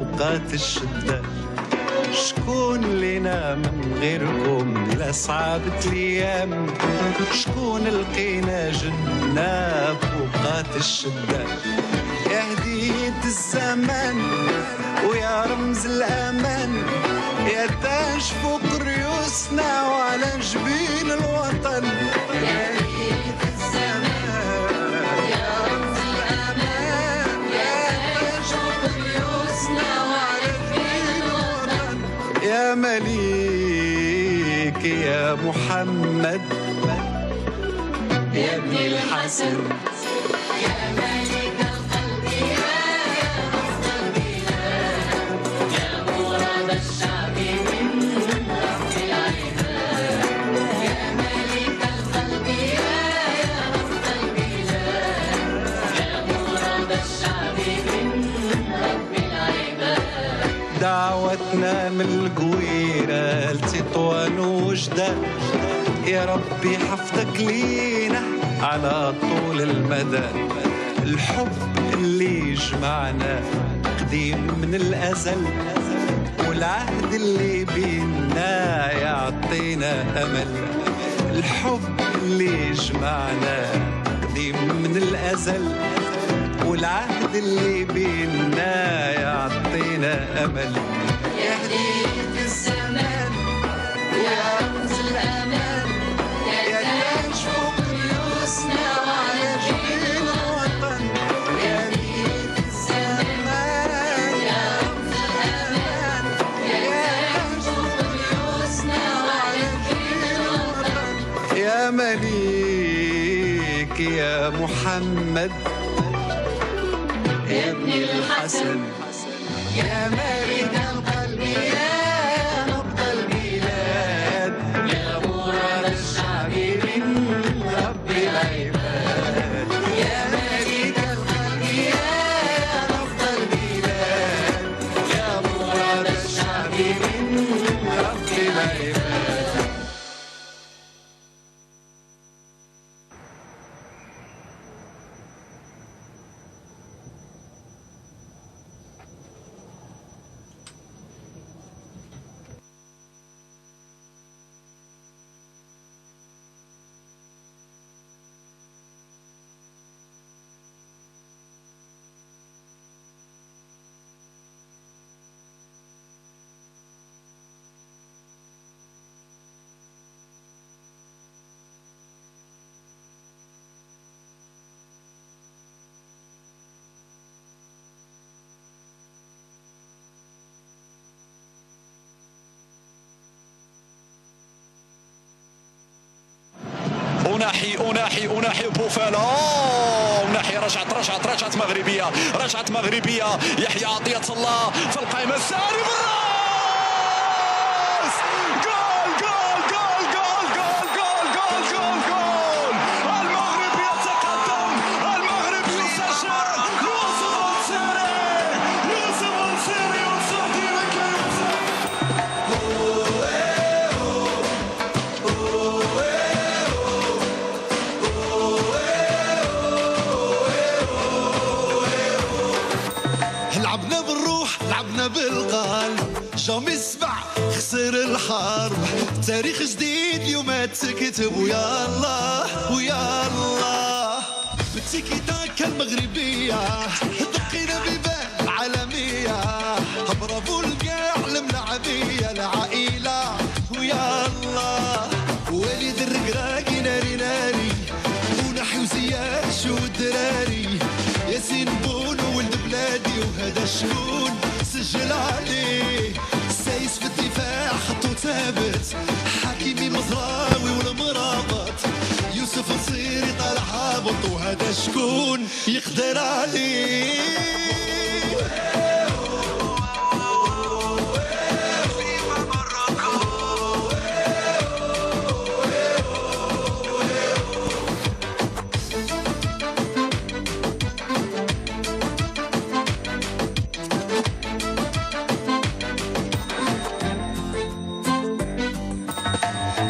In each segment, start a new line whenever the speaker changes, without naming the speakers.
اوقات الشدة. شكون لينا من غيركم لصعبة الايام؟ شكون لقينا جنة بوقات الشدة؟ يا هدية الزمان ويا رمز الأمان، يا تاج فوق ريوسنا وعلى جبين الوطن. يا هدية الزمان يا رمز الأمان، يا تاج فوق ريوسنا وعلى جبين الوطن. يا مليك يا محمد يا ابن الحسن، يا ملك القلب يا رفض البلاد، يا مراد الشعب من رب العباد. يا ملك القلب يا رفض البلاد، يا مراد الشعب من رب العباد. دعوتنا من القويرة لتطوان وجدة، يا ربي حفظك لينا على طول المدى. الحب اللي جمعنا قديم من الأزل، والعهد اللي بينا يعطينا أمل. الحب اللي جمعنا قديم من الأزل، والعهد اللي بينا يعطينا أمل. يا هدية الزمان يا رمز الأمان، يا تاج فوق ريوسنا وعلى جبين الوطن. يا هدية الزمان يا رمز الأمان، يا تاج فوق ريوسنا وعلى جبين الوطن. يا مليك يا محمد يا ابن الحسن، يا ملك القلب يا نبض البلاد، يا مراد الشعب من رب العباد. يا ملك القلب يا نبض البلاد، يا مراد الشعب من رب العباد.
أناحي بوفالا، أناحي رجعت مغربية، يحيى عطية الله في القائمة الساري بالراس، جول جول جول جول جول جول جول جول جول. المغرب يتقدم، المغرب يسجل. يوسف النصيري وسعدي مكي.
لعبنا بالروح لعبنا بالقلب، جامي السبع خسر الحرب. تاريخ جديد اليوم تكتب ويا الله ويا الله. بالتيكي تاكا المغربية دقينا بيبان العالمية. برافو لكاع الملاعبية العائلة ويا الله. وليد الركراكي ناري ناري، ونحي وزياد شو الدراري. ياسين بونو ولد بلادي وهذا شكون سجل عليه. سايس في الدفاع خطو ثابت، حكيمي مزراوي والمرابط. يوسف نصيري طالع هابط وهذا شكون يقدر عليه.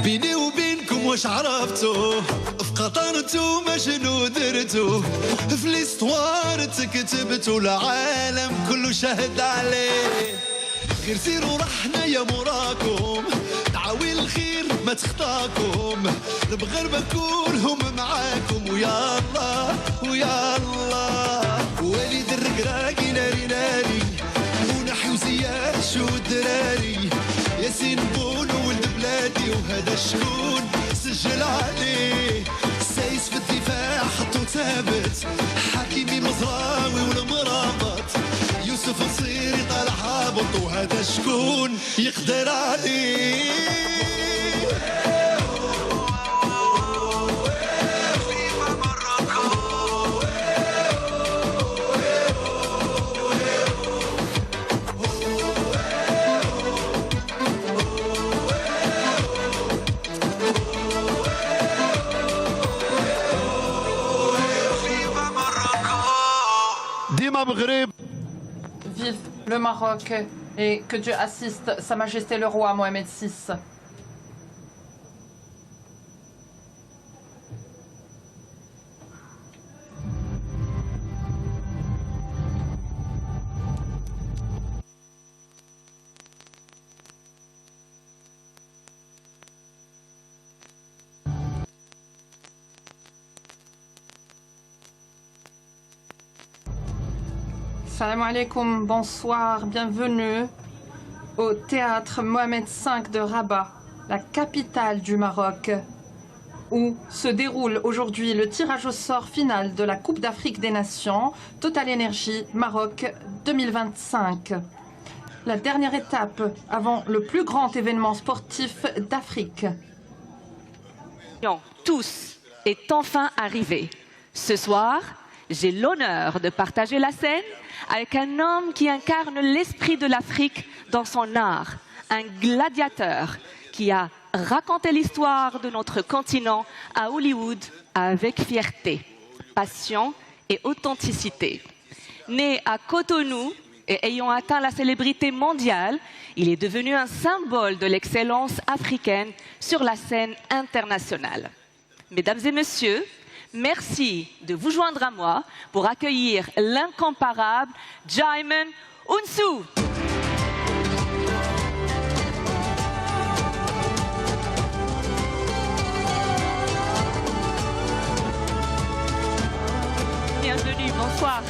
بيني وبينكم واش عرفتو في قطرتو ما شنو درتو في ليستوار تكتبتو العالم كله شهد عليه غير سيروا رحنا يا موراكم دعاوي الخير ما تخطاكم المغاربة كلهم معاكم ويا الله ويا الله وليد الرقراقي ناري ناري ونحي وزياد شو الدراري ياسين بونو ولد بلادي وهذا شكون سجل عليه سايس في الدفاع خطو ثابت حكيمي مزراوي والمرابط يوسف نصيري طالع هابط وهذا شكون يقدر عليه ديما مغرب
Vive le Maroc et que Dieu assiste Sa Majesté le Roi Mohamed VI. Salam alaikum, bonsoir, bienvenue au théâtre Mohamed V de Rabat, la capitale du Maroc, où se déroule aujourd'hui le tirage au sort final de la Coupe d'Afrique des Nations Total Energy Maroc 2025. La dernière étape avant le plus grand événement sportif d'Afrique.
Tous est enfin arrivé. Ce soir, j'ai l'honneur de partager la scène avec un homme qui incarne l'esprit de l'Afrique dans son art, un gladiateur qui a raconté l'histoire de notre continent à Hollywood avec fierté, passion et authenticité. Né à Cotonou et ayant atteint la célébrité mondiale, il est devenu un symbole de l'excellence africaine sur la scène internationale. Mesdames et messieurs, merci de vous joindre à moi pour accueillir l'incomparable Djimon Hounsou. Bienvenue, bonsoir.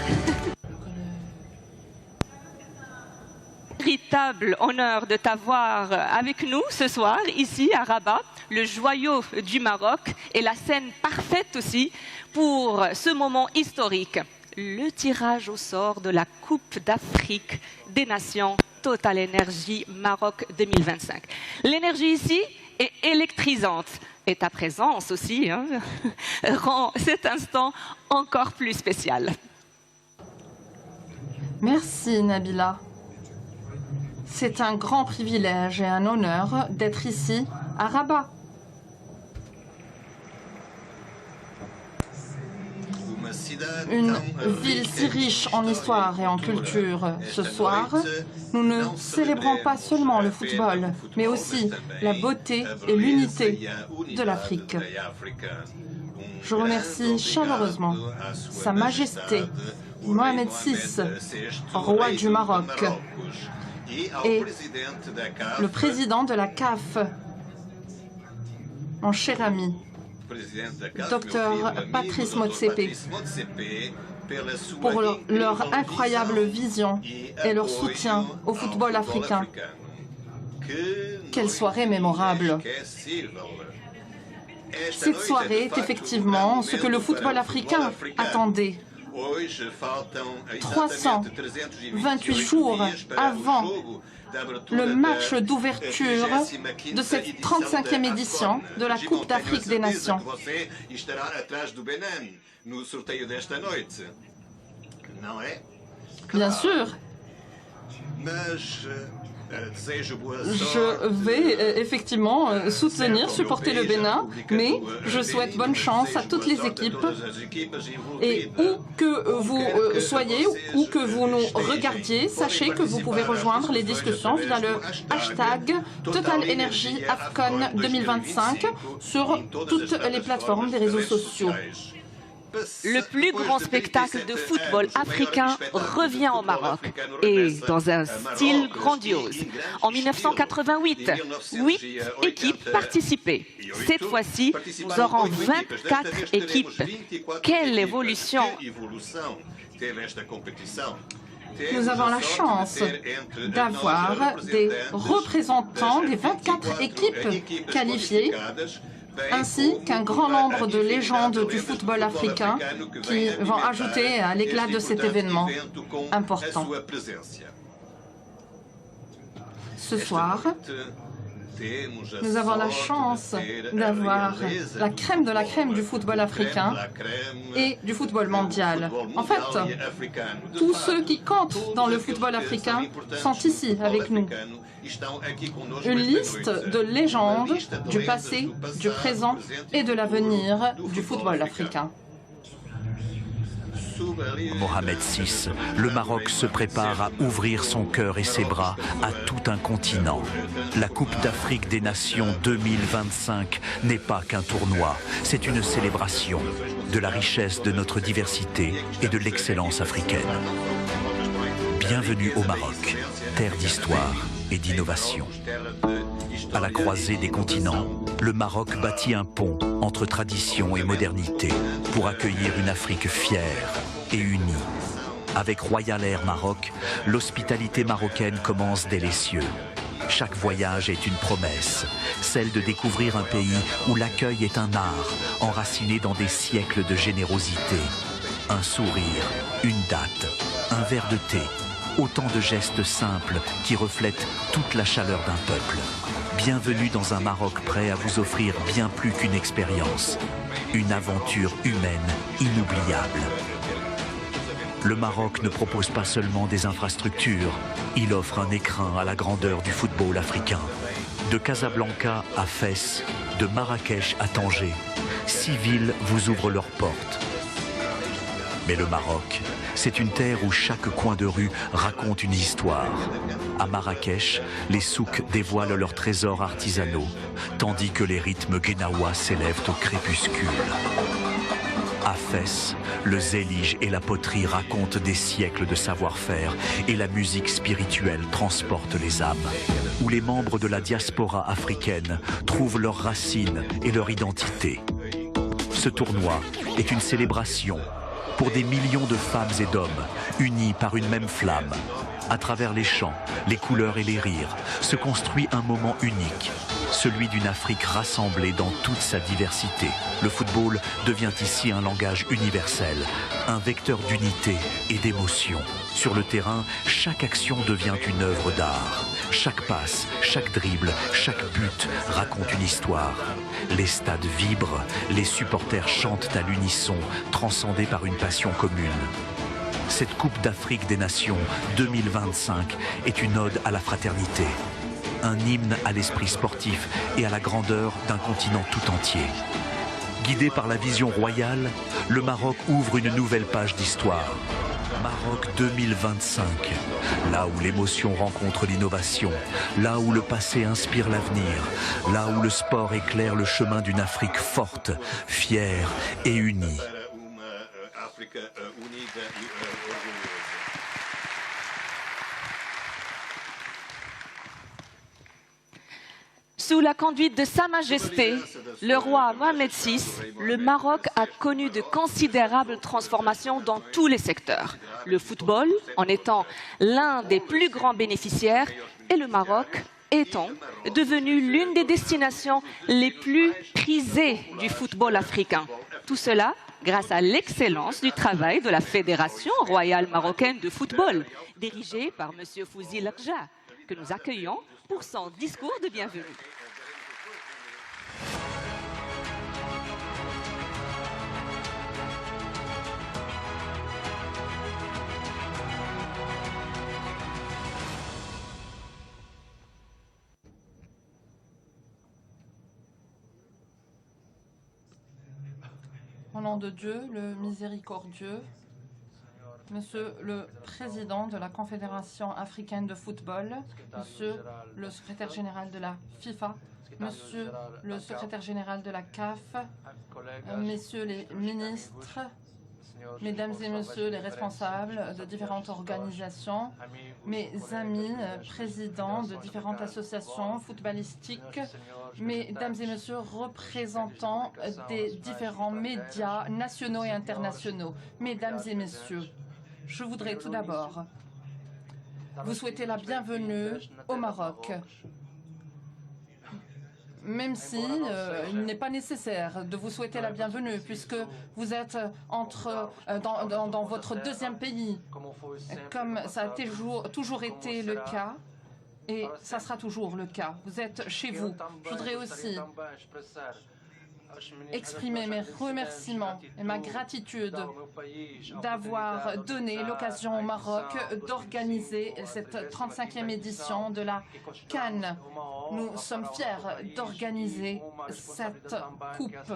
Véritable honneur de t'avoir avec nous ce soir, ici à Rabat, le joyau du Maroc et la scène parfaite aussi pour ce moment historique, le tirage au sort de la Coupe d'Afrique des Nations Total Energy Maroc 2025. L'énergie ici est électrisante et ta présence aussi rend cet instant encore plus spécial.
Merci Nabila. C'est un grand privilège et un honneur d'être ici à Rabat. Une ville si riche en histoire et en culture. Ce soir, nous ne célébrons pas seulement le football, mais aussi la beauté et l'unité de l'Afrique. Je remercie chaleureusement Sa Majesté Mohamed VI, roi du Maroc, et le président de la CAF, mon cher ami, Dr Patrice Motsepe, pour leur incroyable vision et leur soutien au football africain. Quelle soirée mémorable! Cette soirée est effectivement ce que le football africain attendait. 328 jours avant le match d'ouverture de cette 35e édition de la Coupe d'Afrique des Nations. Bien sûr. Je vais effectivement soutenir, supporter le Bénin, mais je souhaite bonne chance à toutes les équipes. Et où que vous soyez, où que vous nous regardiez, sachez que vous pouvez rejoindre les discussions via le hashtag Total Energy AFCON 2025 sur toutes les plateformes des réseaux sociaux.
Le plus grand spectacle de football africain revient au Maroc et dans un style grandiose. En 1988, 8 équipes participaient. Cette fois-ci, nous aurons 24 équipes. Quelle évolution!
Nous avons la chance d'avoir des représentants des 24 équipes qualifiées, ainsi qu'un grand nombre de légendes du football africain qui vont ajouter à l'éclat de cet événement important. Ce soir, nous avons la chance d'avoir la crème de la crème du football africain et du football mondial. En fait, tous ceux qui comptent dans le football africain sont ici avec nous. Une liste de légendes du passé, du présent et de l'avenir du football africain.
Mohamed VI, le Maroc se prépare à ouvrir son cœur et ses bras à tout un continent. La Coupe d'Afrique des Nations 2025 n'est pas qu'un tournoi, c'est une célébration de la richesse de notre diversité et de l'excellence africaine. Bienvenue au Maroc, terre d'histoire et d'innovation. À la croisée des continents, le Maroc bâtit un pont entre tradition et modernité pour accueillir une Afrique fière et unie. Avec Royal Air Maroc, l'hospitalité marocaine commence dès les cieux. Chaque voyage est une promesse, celle de découvrir un pays où l'accueil est un art, enraciné dans des siècles de générosité. Un sourire, une date, un verre de thé, autant de gestes simples qui reflètent toute la chaleur d'un peuple. Bienvenue dans un Maroc prêt à vous offrir bien plus qu'une expérience, une aventure humaine inoubliable. Le Maroc ne propose pas seulement des infrastructures, il offre un écrin à la grandeur du football africain. De Casablanca à Fès, de Marrakech à Tanger, 6 villes vous ouvrent leurs portes. Mais le Maroc, c'est une terre où chaque coin de rue raconte une histoire. À Marrakech, les souks dévoilent leurs trésors artisanaux, tandis que les rythmes guénawa s'élèvent au crépuscule. À Fès, le zélige et la poterie racontent des siècles de savoir-faire et la musique spirituelle transporte les âmes. Où les membres de la diaspora africaine trouvent leurs racines et leur identité. Ce tournoi est une célébration pour des millions de femmes et d'hommes unis par une même flamme. À travers les chants, les couleurs et les rires, se construit un moment unique, celui d'une Afrique rassemblée dans toute sa diversité. Le football devient ici un langage universel, un vecteur d'unité et d'émotion. Sur le terrain, chaque action devient une œuvre d'art. Chaque passe, chaque dribble, chaque but raconte une histoire. Les stades vibrent, les supporters chantent à l'unisson, transcendés par une passion commune. Cette Coupe d'Afrique des Nations 2025 est une ode à la fraternité. Un hymne à l'esprit sportif et à la grandeur d'un continent tout entier. Guidé par la vision royale, le Maroc ouvre une nouvelle page d'histoire. Maroc 2025, là où l'émotion rencontre l'innovation, là où le passé inspire l'avenir, là où le sport éclaire le chemin d'une Afrique forte, fière et unie.
Sous la conduite de Sa Majesté, le roi Mohamed VI, le Maroc a connu de considérables transformations dans tous les secteurs. Le football en étant l'un des plus grands bénéficiaires et le Maroc étant devenu l'une des destinations les plus prisées du football africain. Tout cela grâce à l'excellence du travail de la Fédération royale marocaine de football, dirigée par M. Fouzi Lakja, que nous accueillons pour son discours de bienvenue.
Au nom de Dieu, le miséricordieux, Monsieur le Président de la Confédération africaine de football, Monsieur le Secrétaire général de la FIFA, Monsieur le Secrétaire général de la CAF, Messieurs les ministres, Mesdames et Messieurs les responsables de différentes organisations, mes amis présidents de différentes associations footballistiques, Mesdames et Messieurs représentants des différents médias nationaux et internationaux, Mesdames et Messieurs, je voudrais tout d'abord vous souhaiter la bienvenue au Maroc. Même si il n'est pas nécessaire de vous souhaiter la bienvenue, puisque vous êtes dans votre deuxième pays, comme ça a toujours été le cas, et ça sera toujours le cas. Vous êtes chez vous. Je voudrais aussi exprimer mes remerciements et ma gratitude d'avoir donné l'occasion au Maroc d'organiser cette 35e édition de la CAN. Nous sommes fiers d'organiser cette Coupe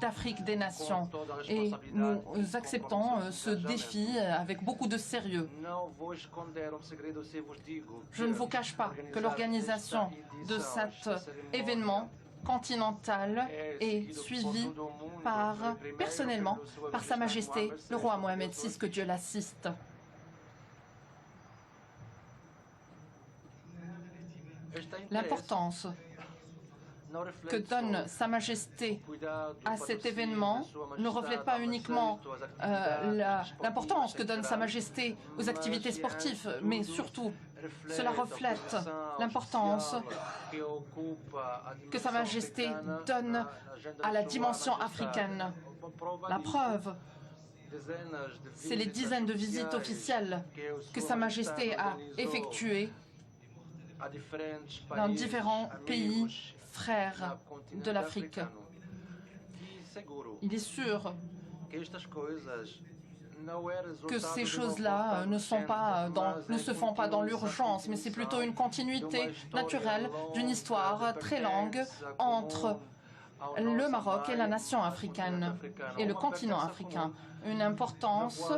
d'Afrique des Nations et nous acceptons ce défi avec beaucoup de sérieux. Je ne vous cache pas que l'organisation de cet événement continental est suivi personnellement par Sa Majesté le roi Mohamed VI, que Dieu l'assiste. L'importance que donne Sa Majesté à cet événement ne reflète pas uniquement l'importance que donne Sa Majesté aux activités sportives, mais surtout cela reflète l'importance que Sa Majesté donne à la dimension africaine. La preuve, c'est les dizaines de visites officielles que Sa Majesté a effectuées dans différents pays frères de l'Afrique. Il est sûr que ces choses-là ne se font pas dans l'urgence, mais c'est plutôt une continuité naturelle d'une histoire très longue entre le Maroc et la nation africaine et le continent africain. Une importance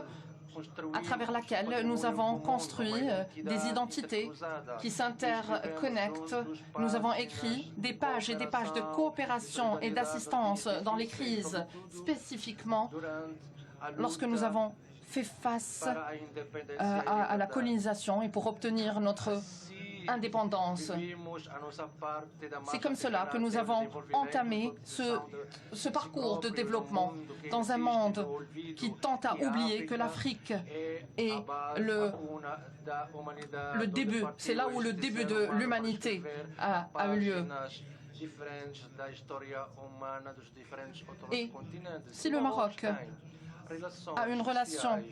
à travers laquelle nous avons construit des identités qui s'interconnectent. Nous avons écrit des pages et des pages de coopération et d'assistance dans les crises, spécifiquement lorsque nous avons fait face à la colonisation et pour obtenir notre indépendance. C'est comme cela que nous avons entamé ce parcours de développement dans un monde qui tente à oublier que l'Afrique est le début. C'est là où le début de l'humanité a eu lieu. Et si le Maroc a une relation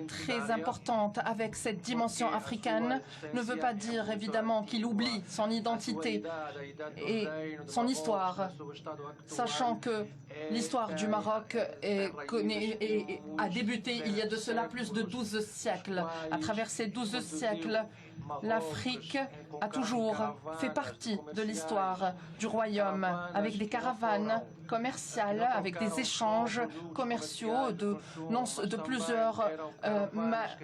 très importante avec cette dimension africaine, ne veut pas dire évidemment qu'il oublie son identité et son histoire, sachant que l'histoire du Maroc a débuté il y a de cela plus de 12 siècles. À travers ces 12 siècles, l'Afrique a toujours fait partie de l'histoire du royaume, avec des caravanes commerciales, avec des échanges commerciaux de plusieurs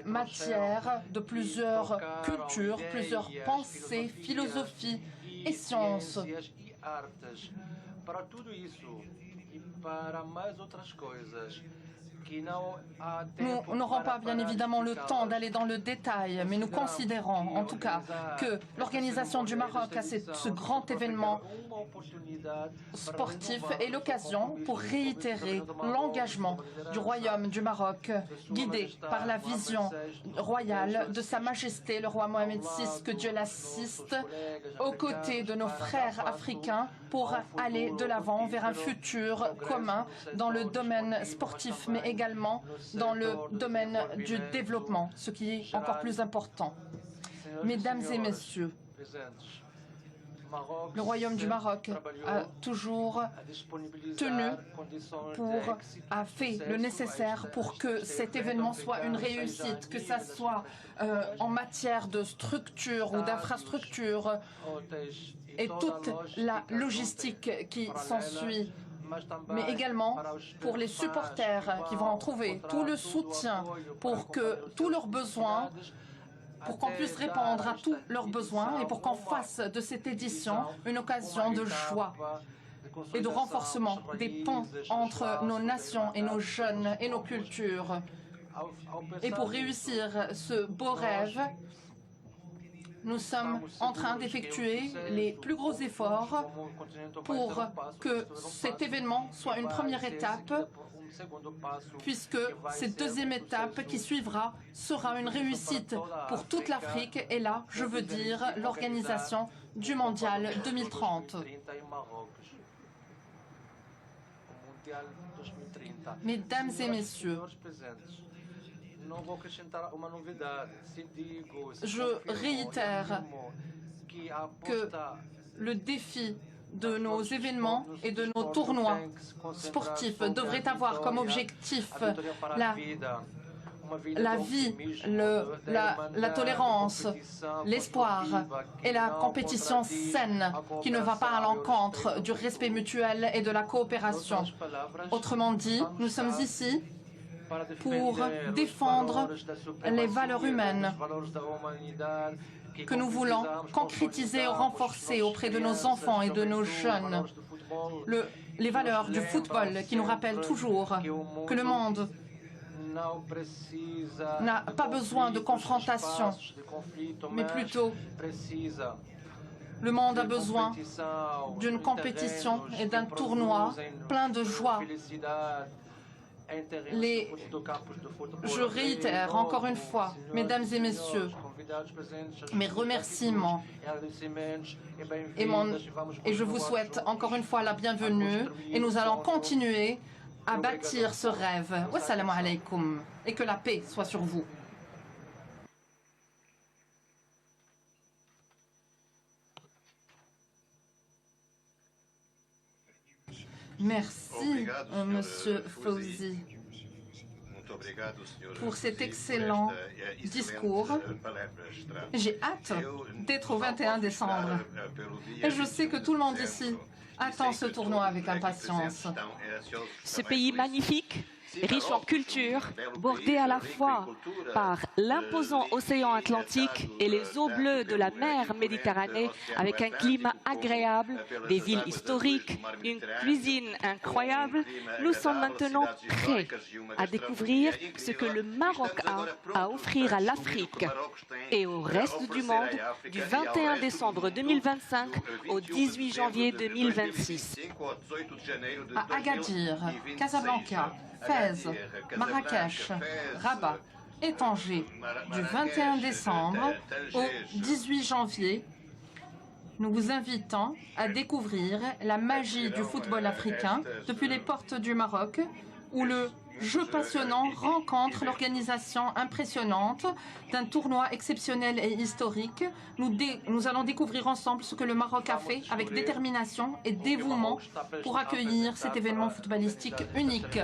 matières, de plusieurs cultures, plusieurs pensées, philosophies et sciences. Nous n'aurons pas bien évidemment le temps d'aller dans le détail, mais nous considérons en tout cas que l'organisation du Maroc à ce grand événement sportif est l'occasion pour réitérer l'engagement du Royaume du Maroc, guidé par la vision royale de Sa Majesté le roi Mohamed VI, que Dieu l'assiste, aux côtés de nos frères africains pour aller de l'avant vers un futur commun dans le domaine sportif, mais également dans le domaine du développement, ce qui est encore plus important. Mesdames et messieurs, le Royaume du Maroc a toujours a fait le nécessaire pour que cet événement soit une réussite, que ça soit en matière de structure ou d'infrastructure et toute la logistique qui s'ensuit mais également pour les supporters qui vont en trouver tout le soutien pour que tous leurs besoins, pour qu'on puisse répondre à tous leurs besoins et pour qu'on fasse de cette édition une occasion de joie et de renforcement des ponts entre nos nations et nos jeunes et nos cultures. Et pour réussir ce beau rêve, nous sommes en train d'effectuer les plus gros efforts pour que cet événement soit une première étape, puisque cette deuxième étape qui suivra sera une réussite pour toute l'Afrique. Et là, je veux dire l'organisation du Mondial 2030. Mesdames et messieurs, je réitère que le défi de nos événements et de nos tournois sportifs devrait avoir comme objectif la vie, la tolérance, l'espoir et la compétition saine qui ne va pas à l'encontre du respect mutuel et de la coopération. Autrement dit, nous sommes ici pour défendre les valeurs humaines que nous voulons concrétiser et renforcer auprès de nos enfants et de nos jeunes. Les valeurs du football qui nous rappellent toujours que le monde n'a pas besoin de confrontation, mais plutôt le monde a besoin d'une compétition et d'un tournoi plein de joie. Je réitère encore une fois, mesdames et messieurs, mes remerciements et je vous souhaite encore une fois la bienvenue et nous allons continuer à bâtir ce rêve. Wassalamu alaikum et que la paix soit sur vous. Merci, Monsieur Fawzi, pour cet excellent discours. J'ai hâte d'être au 21 décembre. Et je sais que tout le monde ici attend ce tournoi avec impatience.
Ce pays magnifique, riche en culture, bordé à la fois par l'imposant océan Atlantique et les eaux bleues de la mer Méditerranée, avec un climat agréable, des villes historiques, une cuisine incroyable, nous sommes maintenant prêts à découvrir ce que le Maroc a à offrir à l'Afrique et au reste du monde du 21 décembre 2025 au 18 janvier 2026.
À Agadir, Casablanca, Fès, Marrakech, Rabat et Tanger, du 21 décembre au 18 janvier, nous vous invitons à découvrir la magie du football africain depuis les portes du Maroc, où le jeu passionnant rencontre l'organisation impressionnante d'un tournoi exceptionnel et historique. Nous allons découvrir ensemble ce que le Maroc a fait avec détermination et dévouement pour accueillir cet événement footballistique unique.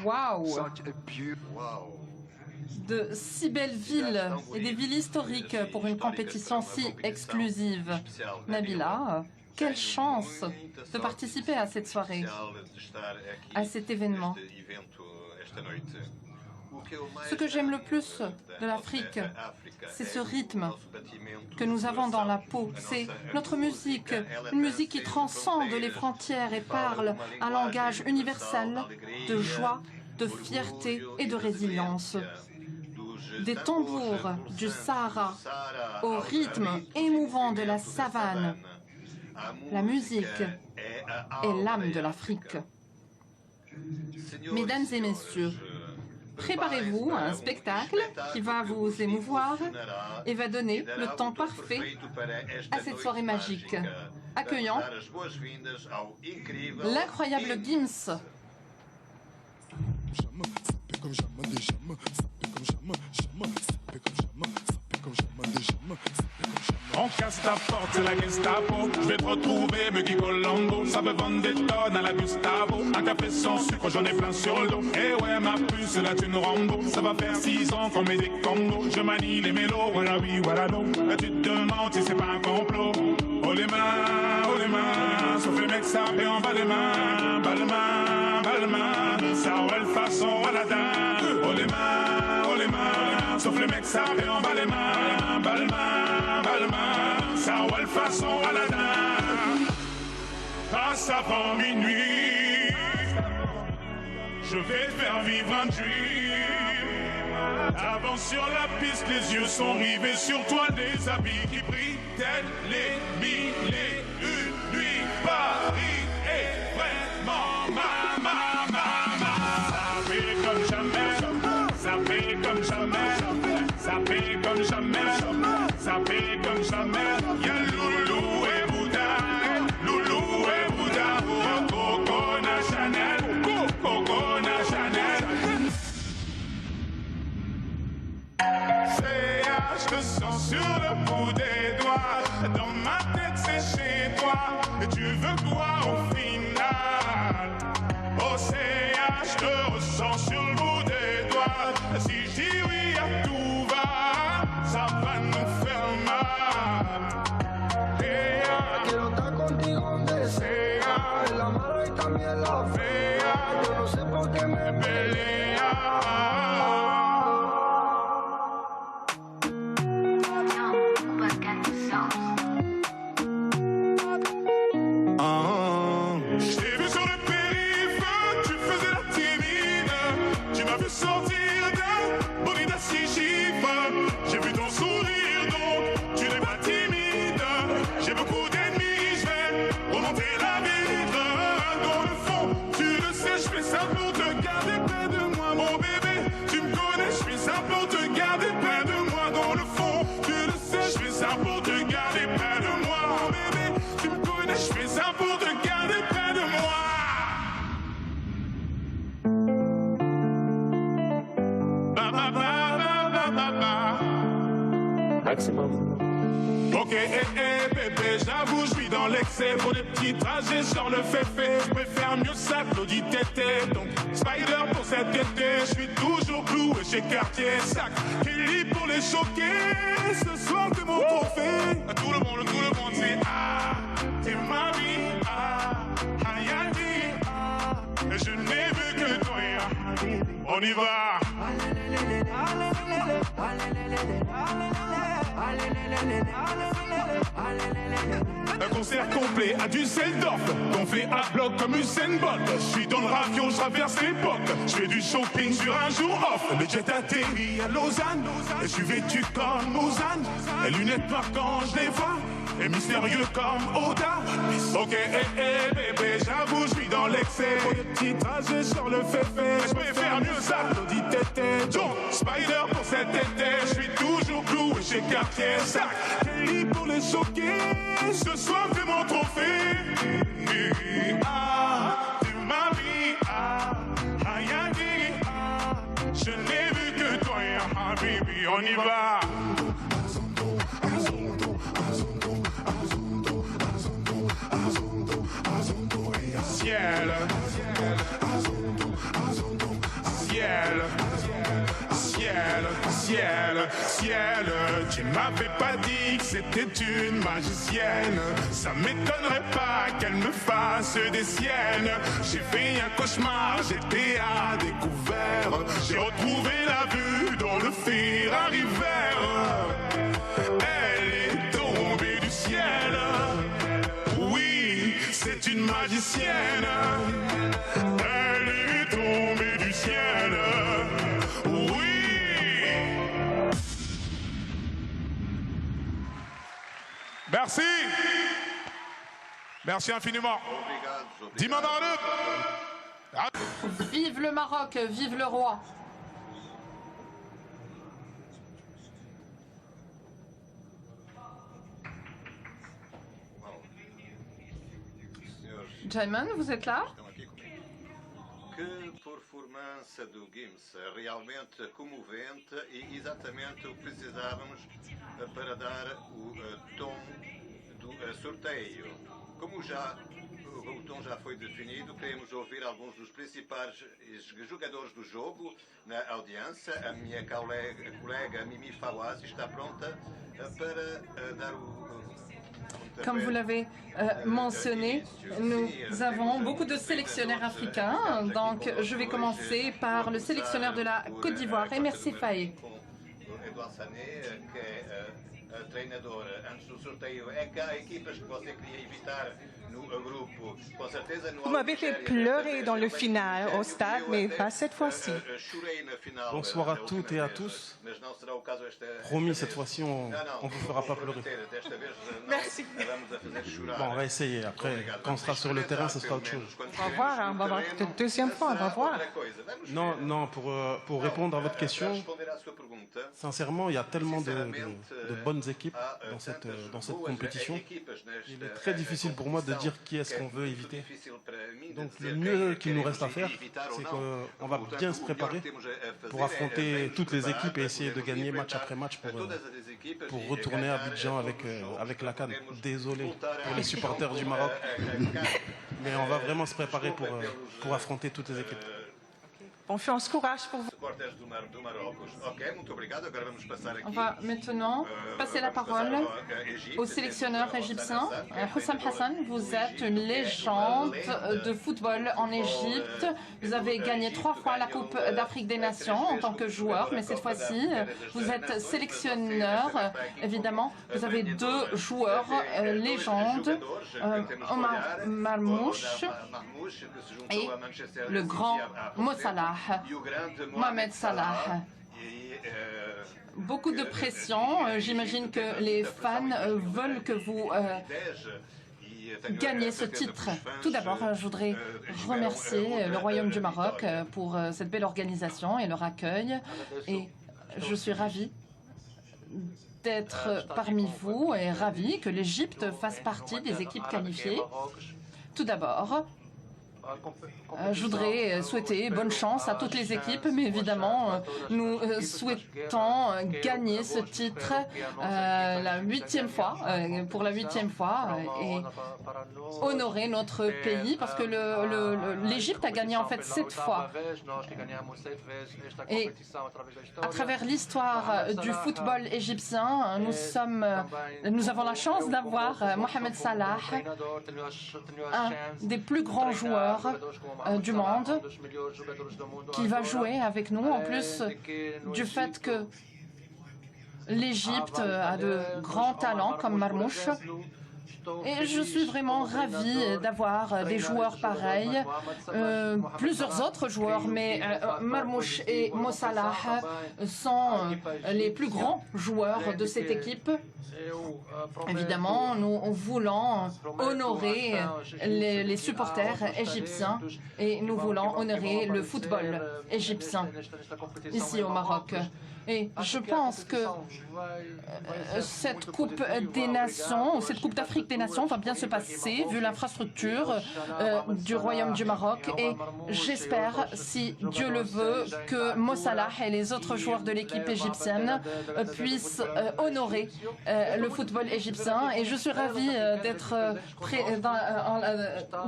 Waouh! De si belles villes et des villes historiques pour une compétition si exclusive. Nabila, Quelle chance de participer à cette soirée, à cet événement. Ce que j'aime le plus de l'Afrique, c'est ce rythme que nous avons dans la peau. C'est notre musique, une musique qui transcende les frontières et parle un langage universel de joie, de fierté et de résilience. Des tambours du Sahara au rythme émouvant de la savane, la musique est l'âme de l'Afrique. Mesdames et messieurs, préparez-vous à un spectacle qui va vous émouvoir et va donner le temps parfait à cette soirée magique. Accueillons l'incroyable Gims.
On casse ta porte, c'est la Gestapo. Je vais te retrouver, me Colombo. Ça veut vendre des tonnes à la Gustavo. Un café sans sucre, j'en ai plein sur le dos. Eh ouais, ma puce, là tu nous Rambo. Ça va faire 6 ans qu'on met des combos. Je manie les mélos, voilà oui, voilà non. Là tu te demandes si c'est pas un complot. Oh les mains, sauf les mecs ça et on bat les mains. Bas les mains, ça roule façon Aladdin. Oh les mains, sauf les mecs ça et on bat les mains. Bas les mains, ça roule façon Aladdin. Passe avant minuit, je vais te faire vivre un dream. Avance sur la piste, les yeux sont rivés sur toi, des habits qui brillent, tels les mille et une nuits. Paris est vraiment ma. Ça fait comme jamais, ça fait comme jamais, ça fait comme jamais, ça fait comme jamais. Y'a Loulou et Bouddha, Coco Chanel. Je te sens sur le bout des doigts. Dans ma tête c'est chez toi. Et tu veux quoi au final? OCH, je te ressens sur le bout des doigts. Si je dis oui à tout va, ça va nous faire mal.
Quiero estar contigo donde sea, en la mala y también la fea. Yo no sé por qué me pelea.
Je t'ai vu sur le périph', tu faisais la timide. Tu m'as vu sortir d'un bolide à 6 chiffres. J'ai vu ton sourire donc tu n'es pas timide. J'ai beaucoup d'ennemis, je vais remonter la vitre. Dans le fond, tu le sais, je fais ça pour te garder près de moi, mon bébé. Tu me connais, je fais ça pour te garder près de moi. Dans le fond, tu le sais, je fais ça pour te garder près de moi, mon bébé. Tu me connais, je fais ça pour te garder près de moi. Ba ba ba ba ba ba. Ok, bébé, j'avoue, je vis dans l'excès. Pour des petits trajets, genre le féfé. Je préfère mieux ça que l'audit tété. Donc, Spider pour cet été. Je suis toujours cloué chez Cartier. Sac, Kelly pour les choquer. Ce soir, t'es mon trophée. Tout le monde c'est ah, t'es ma vie, ah, aïe aïe, ah. Je n'ai vu que toi, on y va. Un concert complet à Düsseldorf, qu'on fait à bloc comme Usain Bolt. Je suis dans le ravion, je traverse l'époque. Je fais du shopping sur un jour off. Le jet atterrit à Lausanne, et je suis vêtu comme Lausanne. Les lunettes noires quand je les vois, et mystérieux comme Oda. Ok, bébé, j'avoue, je suis dans l'excès. Pour les petits trajets sur le féfé, je préfère mieux ça, l'audit tété. Donc, Spider pour cet été, je suis toujours cloué chez Cartier. Sac, Kelly pour les choquer. Ce soir, t'es mon trophée. Ah, t'es ma vie. Ah, aïe, aïe, ah. Je n'ai vu que toi, ah, baby, on y va. Ciel, ciel, ciel, ciel. ciel. Ciel, tu m'avais pas dit que c'était une magicienne. Ça m'étonnerait pas qu'elle me fasse des siennes. J'ai fait un cauchemar, j'étais à découvert. J'ai retrouvé la vue dans le Ferrari vert. Elle est tombée du ciel. Oui, c'est une magicienne. Elle est tombée du ciel. Oui. Merci. Merci infiniment. Dima Maalouf.
Vive le Maroc, vive le roi. Jaiman, vous êtes là?
Que performance do Gims, realmente comovente e exatamente o que precisávamos para dar o tom do sorteio. Como já o tom já foi definido, queremos ouvir alguns dos principais jogadores do jogo na audiência. A minha colega Mimi Fawaz está pronta para dar o...
Comme vous l'avez mentionné, nous avons beaucoup de sélectionneurs africains. Donc, je vais commencer par le sélectionneur de la Côte d'Ivoire, Emerse Faé.
Treinador, antes do sorteio, é que há equipas que você queria evitar no grupo. Com certeza no
Vous m'avez fait pleurer dans le final au stade, mais pas cette fois-ci.
Bonsoir à toutes et à tous. Promis, cette fois-ci, on ne vous fera pas pleurer.
Merci.
Bon, on va essayer. Après, quand on sera sur le terrain, ce sera autre chose.
On va voir, on va voir. Deuxième fois, on va voir.
Non, pour répondre à votre question, sincèrement, il y a tellement de bonnes équipes dans cette compétition. Il est très difficile pour moi de dire qui est-ce qu'on veut éviter. Donc le mieux qu'il nous reste à faire, c'est qu'on va bien se préparer pour affronter toutes les équipes et essayer de gagner match après match pour retourner à Abidjan avec la CAN. Désolé pour les supporters du Maroc, mais on va vraiment se préparer pour affronter toutes les équipes.
Confiance, courage pour vous.
On va maintenant passer la parole au sélectionneur égyptien. Hussam Hassan, vous êtes une légende de football en Égypte. Vous avez gagné 3 fois la Coupe d'Afrique des Nations en tant que joueur, mais cette fois-ci, vous êtes sélectionneur. Évidemment, vous avez 2 joueurs légendes, Omar Marmouche et le grand Mo Salah. Mohamed Salah. Beaucoup de pression. J'imagine que les fans veulent que vous gagniez ce titre. Tout d'abord, je voudrais remercier le Royaume du Maroc pour cette belle organisation et leur accueil. Et je suis ravie d'être parmi vous et ravie que l'Égypte fasse partie des équipes qualifiées. Tout d'abord, je voudrais souhaiter bonne chance à toutes les équipes, mais évidemment, nous souhaitons gagner ce titre la 8e fois, pour la 8e fois, et honorer notre pays, parce que l'Égypte a gagné en fait 7 fois. Et à travers l'histoire du football égyptien, nous avons la chance d'avoir Mohamed Salah, un des plus grands joueurs du monde, qui va jouer avec nous, en plus du fait que l'Égypte a de grands talents comme Marmouche. Et je suis vraiment ravie d'avoir des joueurs pareils, plusieurs autres joueurs, mais Marmouche et Mo Salah sont les plus grands joueurs de cette équipe. Évidemment, nous voulons honorer les supporters égyptiens et nous voulons honorer le football égyptien ici au Maroc. Et je pense que cette Coupe des Nations, cette Coupe d'Afrique des Nations va bien se passer vu l'infrastructure du Royaume du Maroc. Et j'espère, si Dieu le veut, que Mo Salah et les autres joueurs de l'équipe égyptienne puissent honorer le football égyptien. Et je suis ravie d'être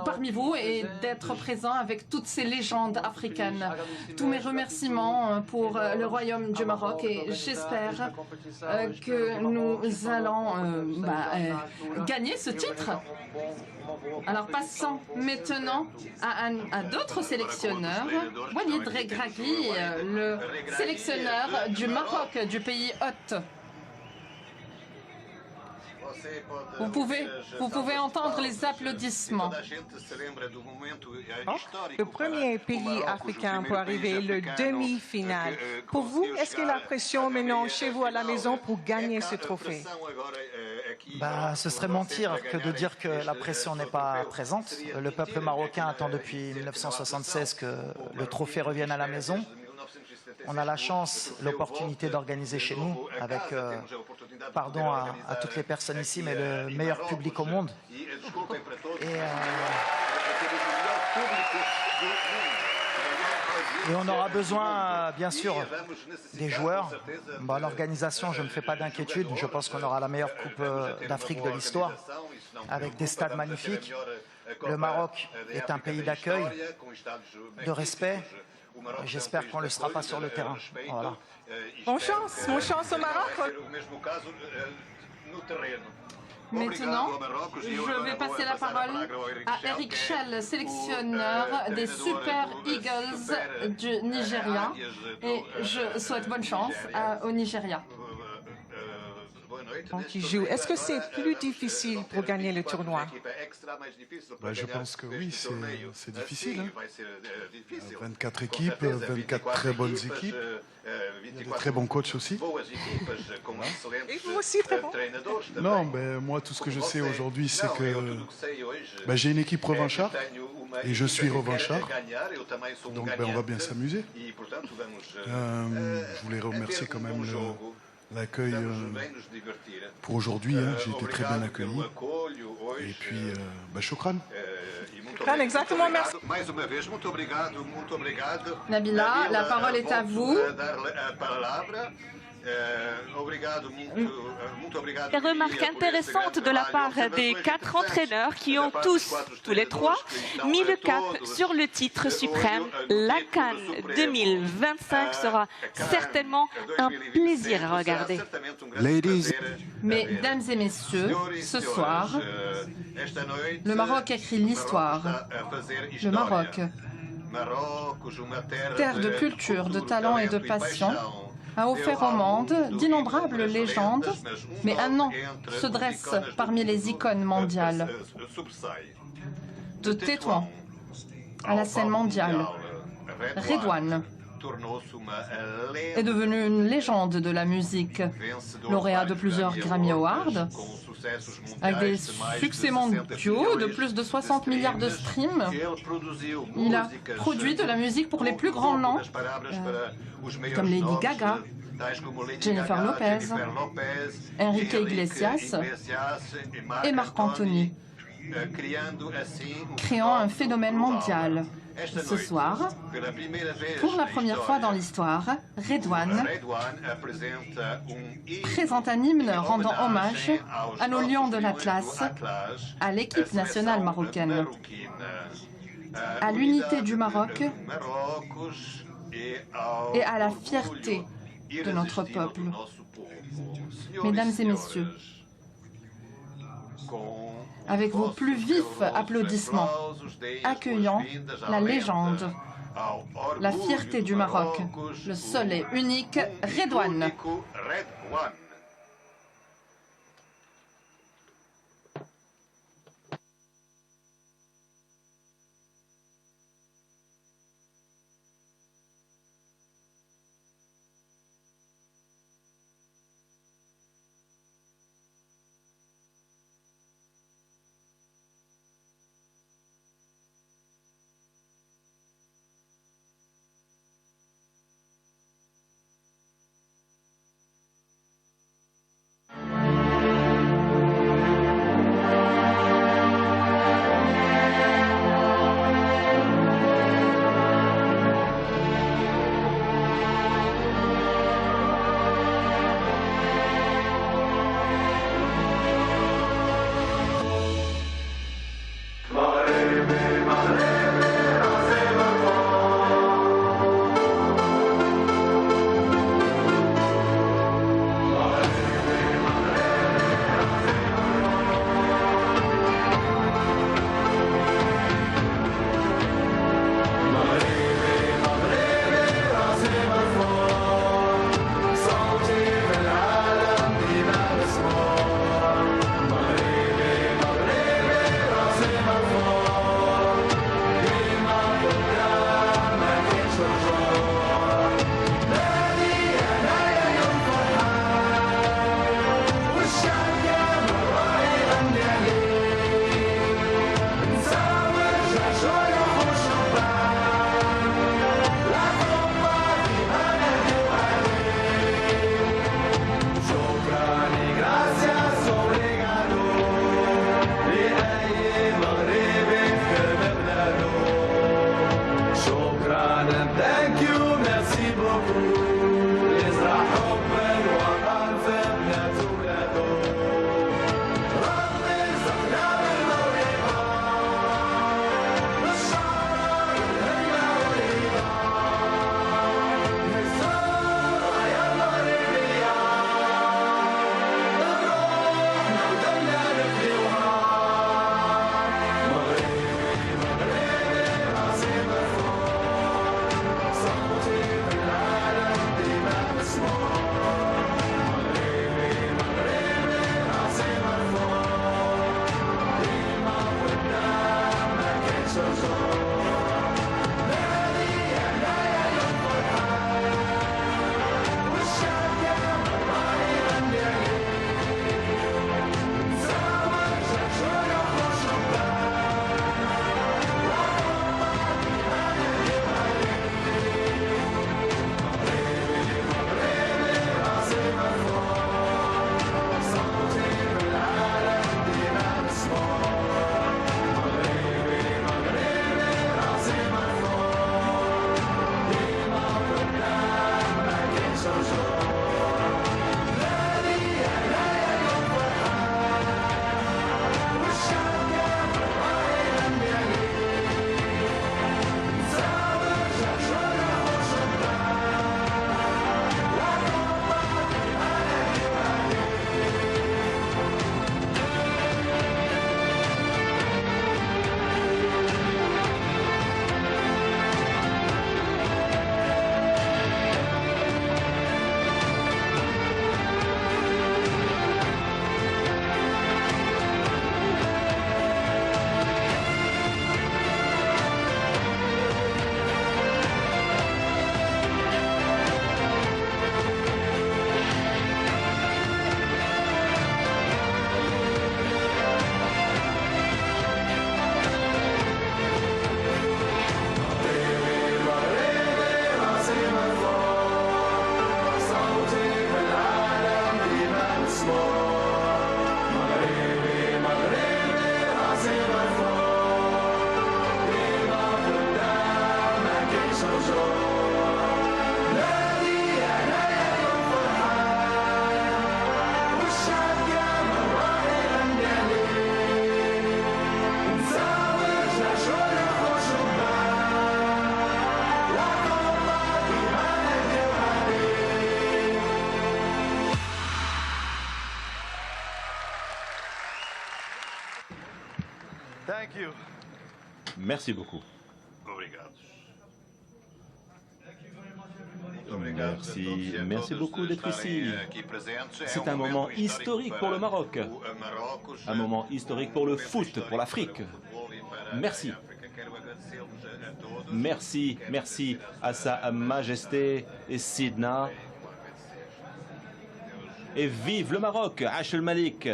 parmi vous et d'être présent avec toutes ces légendes africaines. Tous mes remerciements pour le Royaume du Maroc Maroc et j'espère que nous allons gagner ce titre. Alors passons maintenant à d'autres sélectionneurs. Walid Regragui, le sélectionneur du Maroc, du pays hôte. Vous pouvez entendre les applaudissements.
Le premier pays africain pour arriver à la demi-finale. Pour vous, est-ce que la pression maintenant chez vous à la maison pour gagner ce trophée?
Ce serait mentir que de dire que la pression n'est pas présente. Le peuple marocain attend depuis 1976 que le trophée revienne à la maison. On a la chance, l'opportunité d'organiser chez nous, avec, pardon à toutes les personnes ici, mais le meilleur public au monde. Et on aura besoin, bien sûr, des joueurs. L'organisation, je ne me fais pas d'inquiétude. Je pense qu'on aura la meilleure Coupe d'Afrique de l'histoire, avec des stades magnifiques. Le Maroc est un pays d'accueil, de respect. J'espère qu'on ne le sera pas sur le terrain. Voilà.
Bonne chance au Maroc.
Maintenant, je vais passer la parole à Eric Schell, sélectionneur des Super Eagles du Nigeria. Et je souhaite bonne chance au Nigeria.
Qui joue. Est-ce que c'est plus difficile pour gagner le tournoi?
Je pense que oui, c'est difficile. 24 équipes, 24 très bonnes équipes. Il y a des très bons coachs aussi.
Et vous aussi, très bon.
Non, moi, tout ce que je sais aujourd'hui, c'est que j'ai une équipe revancharde et je suis revanchard. Donc, on va bien s'amuser. Je voulais remercier quand même l'accueil pour aujourd'hui. J'ai été très bien accueilli. Et puis, shukran.
Exactement, merci.
Nabila, la parole est à vous.
Des remarques intéressantes de la part des 4 entraîneurs qui ont tous les trois, mis le cap sur le titre suprême. La CAN 2025 sera certainement un plaisir à regarder.
Mesdames et messieurs, ce soir, le Maroc écrit l'histoire. Le Maroc, terre de culture, de talent et de passion, a offert au monde d'innombrables légendes, mais un nom se dresse parmi les icônes mondiales. De Tétouan à la scène mondiale, Redouane est devenu une légende de la musique, lauréat de plusieurs Grammy Awards, avec des succès mondiaux de plus de 60 milliards de streams. Il a produit de la musique pour les plus grands noms, comme Lady Gaga, Jennifer Lopez, Enrique Iglesias et Marc Anthony, créant un phénomène mondial. Ce soir, pour la première fois dans l'histoire, Redouane présente un hymne rendant hommage à nos lions de l'Atlas, à l'équipe nationale marocaine, à l'unité du Maroc et à la fierté de notre peuple. Mesdames et messieurs, avec vos plus vifs applaudissements, accueillons la légende, la fierté du Maroc, le seul et unique Redouane.
Merci beaucoup. Merci beaucoup d'être ici. C'est un moment historique pour le Maroc, un moment historique pour le foot, pour l'Afrique. Merci. Merci à Sa Majesté Sidna. Et vive le Maroc, Ash El Malik.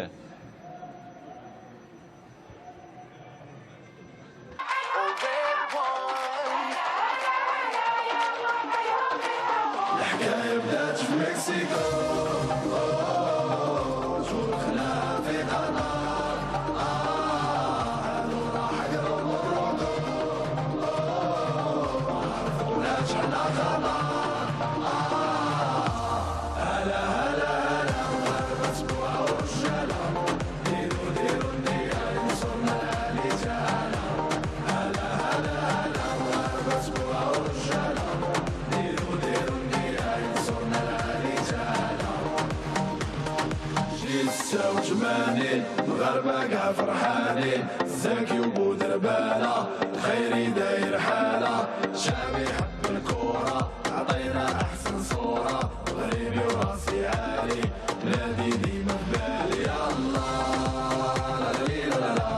وجمانين مغاربة كاع فرحانين زاكي وبودربالة خيري داير حالة شعبي يحب الكورة عطينا أحسن صورة غريبي وراسي عالي نادي ديما في بالي يا الله لا لا لا لا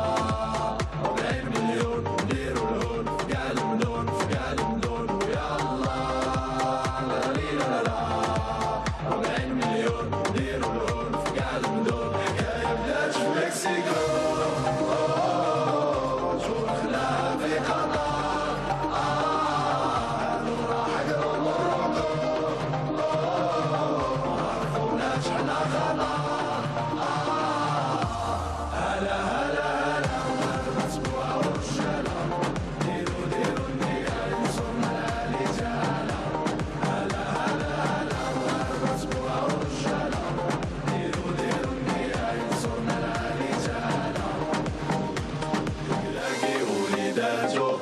40 مليون نديرو الهون في كاع المدن في كاع المدن ويا الله لا لا لا 40 مليون نديرو الهون في كاع المدن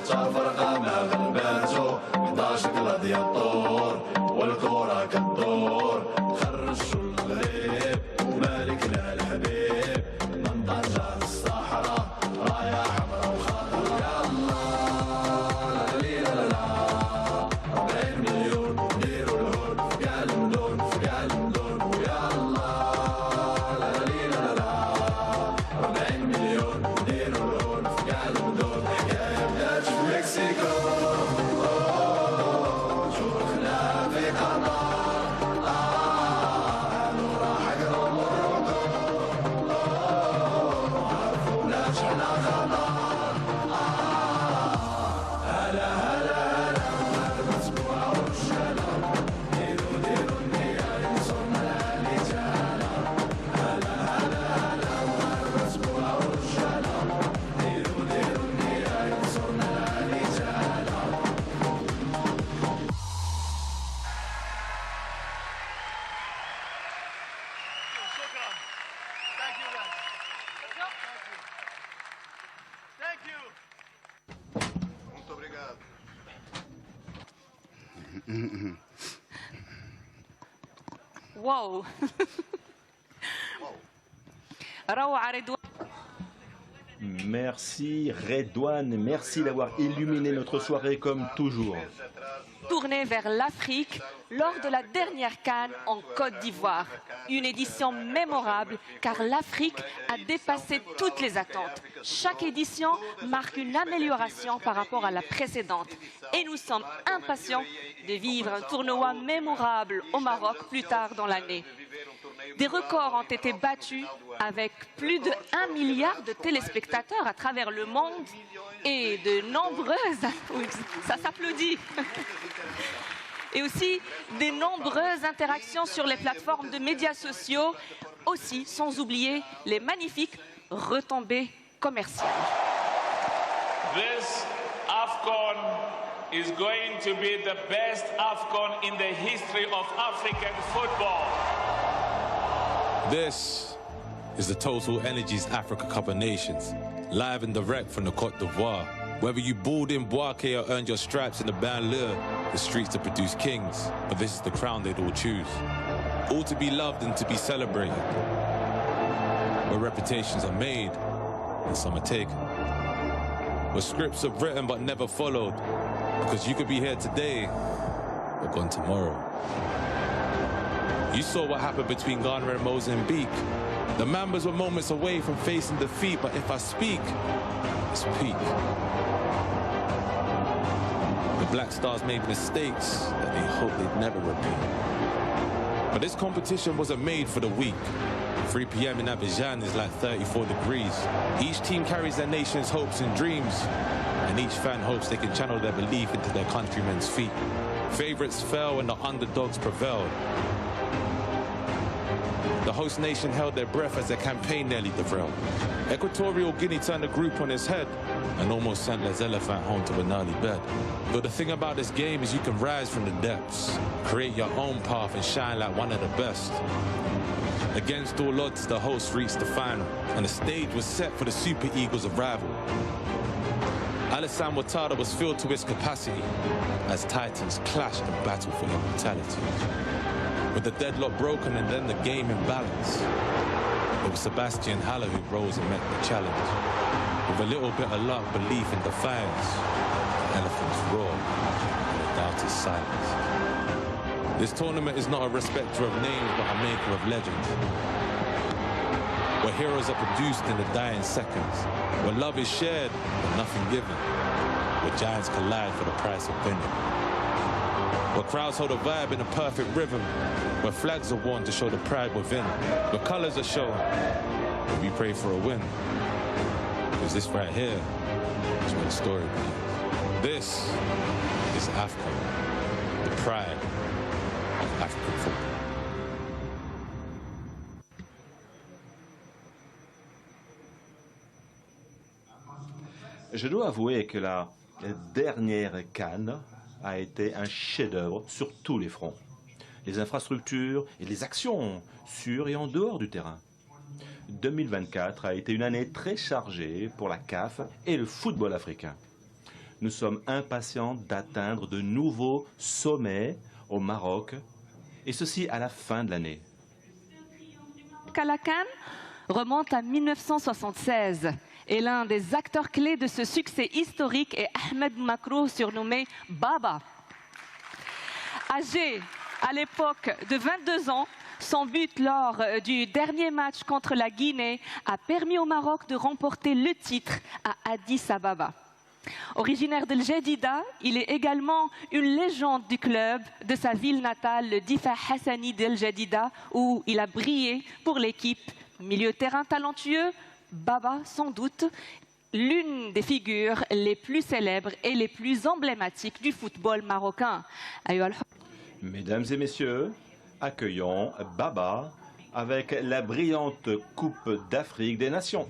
تفرقة مع غلباتو 11 كلاضيا الطور والكورة كالدور خرجوا المغرب ومالكنا الحبيب من طنجة للصحراء راية حمرا وخضرا يا الله لا لا 40 مليون نديرو الهون في كاع المدن في كاع المدن ويا الله لا 40 مليون نديرو الهون في كاع المدن حكاية بدات في مكسيكو شوفنا في قطر نورا حق المروكو معرفوناش حنا خطر هلا هلا هلا مسبوعة والشلا ديرو النية ينصرنا العالي تعالى هلا هلا هلا مسبوعة والشلا ديرو النية ينصرنا العالي تعالى
Muito obrigado.
واو روعة رضوان.
Merci Redouane, merci d'avoir illuminé notre soirée comme toujours.
Tournée vers l'Afrique lors de la dernière CAN en Côte d'Ivoire. Une édition mémorable car l'Afrique a dépassé toutes les attentes. Chaque édition marque une amélioration par rapport à la précédente. Et nous sommes impatients de vivre un tournoi mémorable au Maroc plus tard dans l'année. Des records ont été battus avec plus de 1 milliard de téléspectateurs à travers le monde et de nombreuses... Oui, ça s'applaudit. Et aussi des nombreuses interactions sur les plateformes de médias sociaux, aussi sans oublier les magnifiques retombées commerciales.
This AFCON is going to be the best AFCON in the history of African football.
This is the Total Energies Africa Cup of Nations, live and direct from the Côte d'Ivoire. Whether you balled in Boaké or earned your stripes in the banlieue, the streets to produce kings, but this is the crown they'd all choose. All to be loved and to be celebrated, where reputations are made and some are taken. where scripts are written but never followed. Because you could be here today or gone tomorrow. You saw what happened between Ghana and Mozambique. The Mambas were moments away from facing defeat, but if I speak, it's peak. The Black Stars made mistakes that they hope they'd never repeat. But this competition wasn't made for the weak. 3 p.m. in Abidjan is like 34 degrees. Each team carries their nation's hopes and dreams, and each fan hopes they can channel their belief into their countrymen's feet. Favorites fell and the underdogs prevailed. The host nation held their breath as their campaign nearly derailed. Equatorial Guinea turned the group on its head and almost sent Les Elephants home to an early bed. But the thing about this game is you can rise from the depths, create your own path and shine like one of the best. Against all odds, the host reached the final, and the stage was set for the Super Eagles' arrival. Alassane Ouattara was filled to its capacity as Titans clashed and battled for immortality. With the deadlock broken and then the game in balance, it was Sebastian Haller who rose and met the challenge. With a little bit of luck, belief and defiance, the elephants roared and the doubters silence. This tournament is not a respecter of names, but a maker of legends. Where heroes are produced in the dying seconds. Where love is shared, but nothing given. Where giants collide for the price of winning. Where crowds hold a vibe in a perfect rhythm. Where flags are worn to show the pride within. Where colors are shown, where we pray for a win. Because this right here is where the story begins. This is AFCON, the pride of African football.
Je dois avouer que la dernière CAN a été un chef-d'œuvre sur tous les fronts. Les infrastructures et les actions sur et en dehors du terrain. 2024 a été une année très chargée pour la CAF et le football africain. Nous sommes impatients d'atteindre de nouveaux sommets au Maroc, et ceci à la fin de l'année.
La CAN remonte à 1976 et l'un des acteurs clés de ce succès historique est Ahmed Makrouf, surnommé Baba. Âgé à l'époque de 22 ans, son but lors du dernier match contre la Guinée a permis au Maroc de remporter le titre à Addis Ababa. Originaire de Jadida, il est également une légende du club de sa ville natale, le Difa Hassani d'El Jadida, où il a brillé pour l'équipe. Milieu de terrain talentueux, Baba, sans doute, l'une des figures les plus célèbres et les plus emblématiques du football marocain.
Mesdames et messieurs, accueillons Baba avec la brillante Coupe d'Afrique des Nations.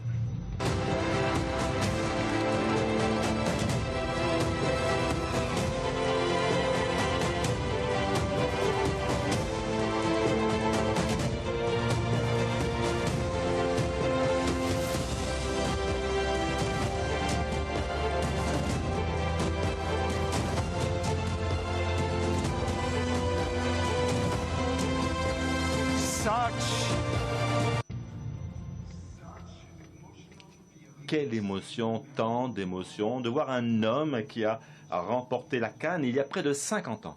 Quelle émotion, tant d'émotions, de voir un homme qui a remporté la CAN il y a près de 50 ans.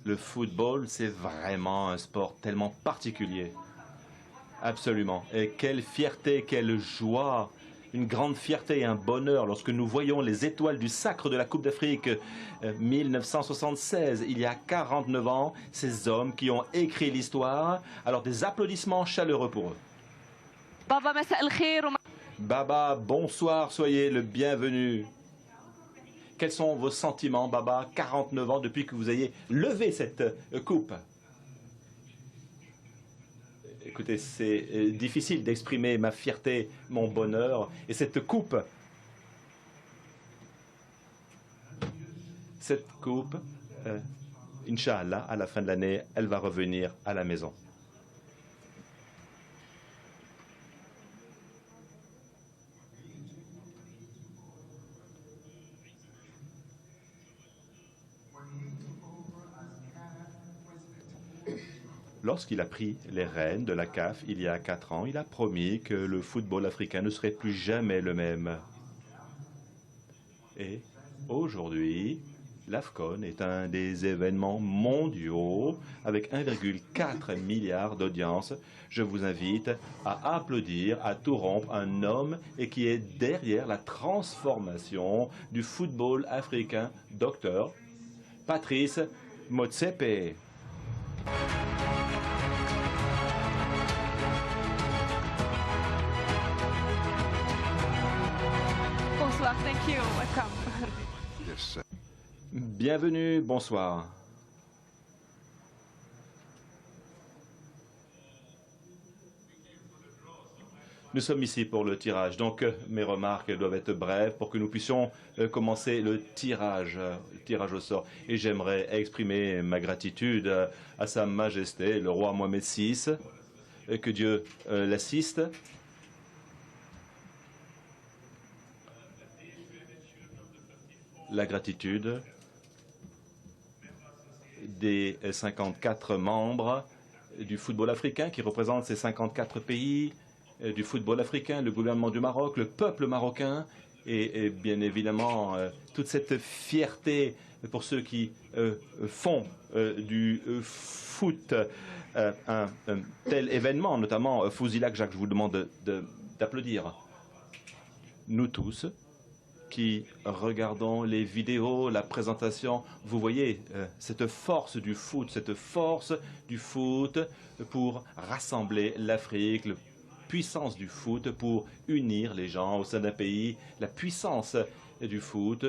Le football, c'est vraiment un sport tellement particulier. Absolument. Et quelle fierté, quelle joie, une grande fierté et un bonheur lorsque nous voyons les étoiles du sacre de la Coupe d'Afrique 1976, il y a 49 ans, ces hommes qui ont écrit l'histoire. Alors des applaudissements chaleureux pour eux. Baba, bonsoir, soyez le bienvenu. Quels sont vos sentiments, Baba, 49 ans depuis que vous ayez levé cette coupe? Écoutez, c'est difficile d'exprimer ma fierté, mon bonheur. Et cette coupe, Inch'Allah, à la fin de l'année, elle va revenir à la maison. Lorsqu'il a pris les rênes de la CAF il y a 4 ans, il a promis que le football africain ne serait plus jamais le même. Et aujourd'hui, l'AFCON est un des événements mondiaux avec 1,4 milliard d'audience. Je vous invite à applaudir, à tout rompre un homme et qui est derrière la transformation du football africain, Dr Patrice Motsepe.
Bonsoir, thank you, welcome.
Bienvenue, bonsoir. Nous sommes ici pour le tirage, donc mes remarques doivent être brèves pour que nous puissions commencer le tirage au sort. Et j'aimerais exprimer ma gratitude à Sa Majesté, le roi Mohamed VI, que Dieu l'assiste. La gratitude des 54 membres du football africain qui représentent ces 54 pays du football africain, le gouvernement du Maroc, le peuple marocain et bien évidemment toute cette fierté pour ceux qui font du foot un tel événement, notamment Fouzilac Jacques, je vous demande d'applaudir. Nous tous qui regardons les vidéos, la présentation, vous voyez cette force du foot pour rassembler l'Afrique, la puissance du foot pour unir les gens au sein d'un pays, la puissance du foot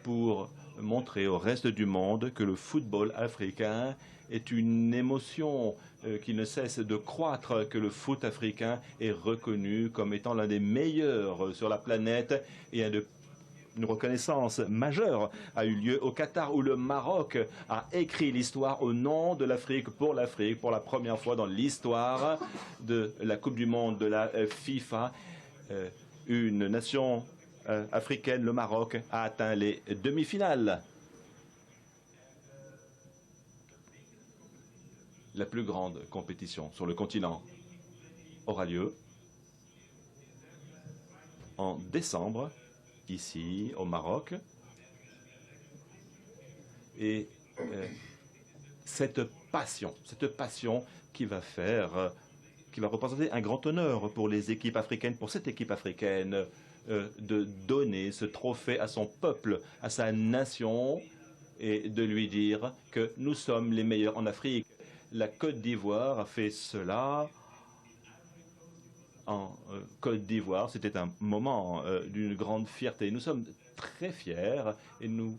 pour montrer au reste du monde que le football africain est une émotion qui ne cesse de croître, que le foot africain est reconnu comme étant l'un des meilleurs sur la planète et une reconnaissance majeure a eu lieu au Qatar où le Maroc a écrit l'histoire au nom de l'Afrique pour la première fois dans l'histoire de la Coupe du Monde de la FIFA. Une nation africaine, le Maroc, a atteint les demi-finales. La plus grande compétition sur le continent aura lieu en décembre, ici au Maroc. Et cette passion qui va représenter un grand honneur pour les équipes africaines, pour cette équipe africaine, de donner ce trophée à son peuple, à sa nation, et de lui dire que nous sommes les meilleurs en Afrique. La Côte d'Ivoire a fait cela. En Côte d'Ivoire, c'était un moment d'une grande fierté. Nous sommes très fiers et nous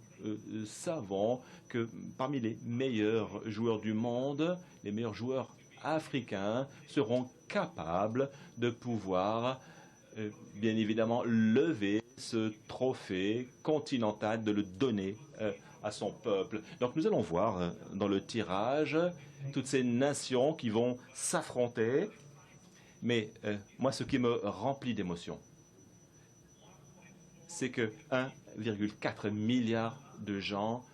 savons que parmi les meilleurs joueurs du monde, les meilleurs joueurs africains seront capables de pouvoir, bien évidemment, lever ce trophée continental, de le donner à son peuple. Donc nous allons voir dans le tirage toutes ces nations qui vont s'affronter. Mais moi, ce qui me remplit d'émotion, c'est que 1,4 milliard de gens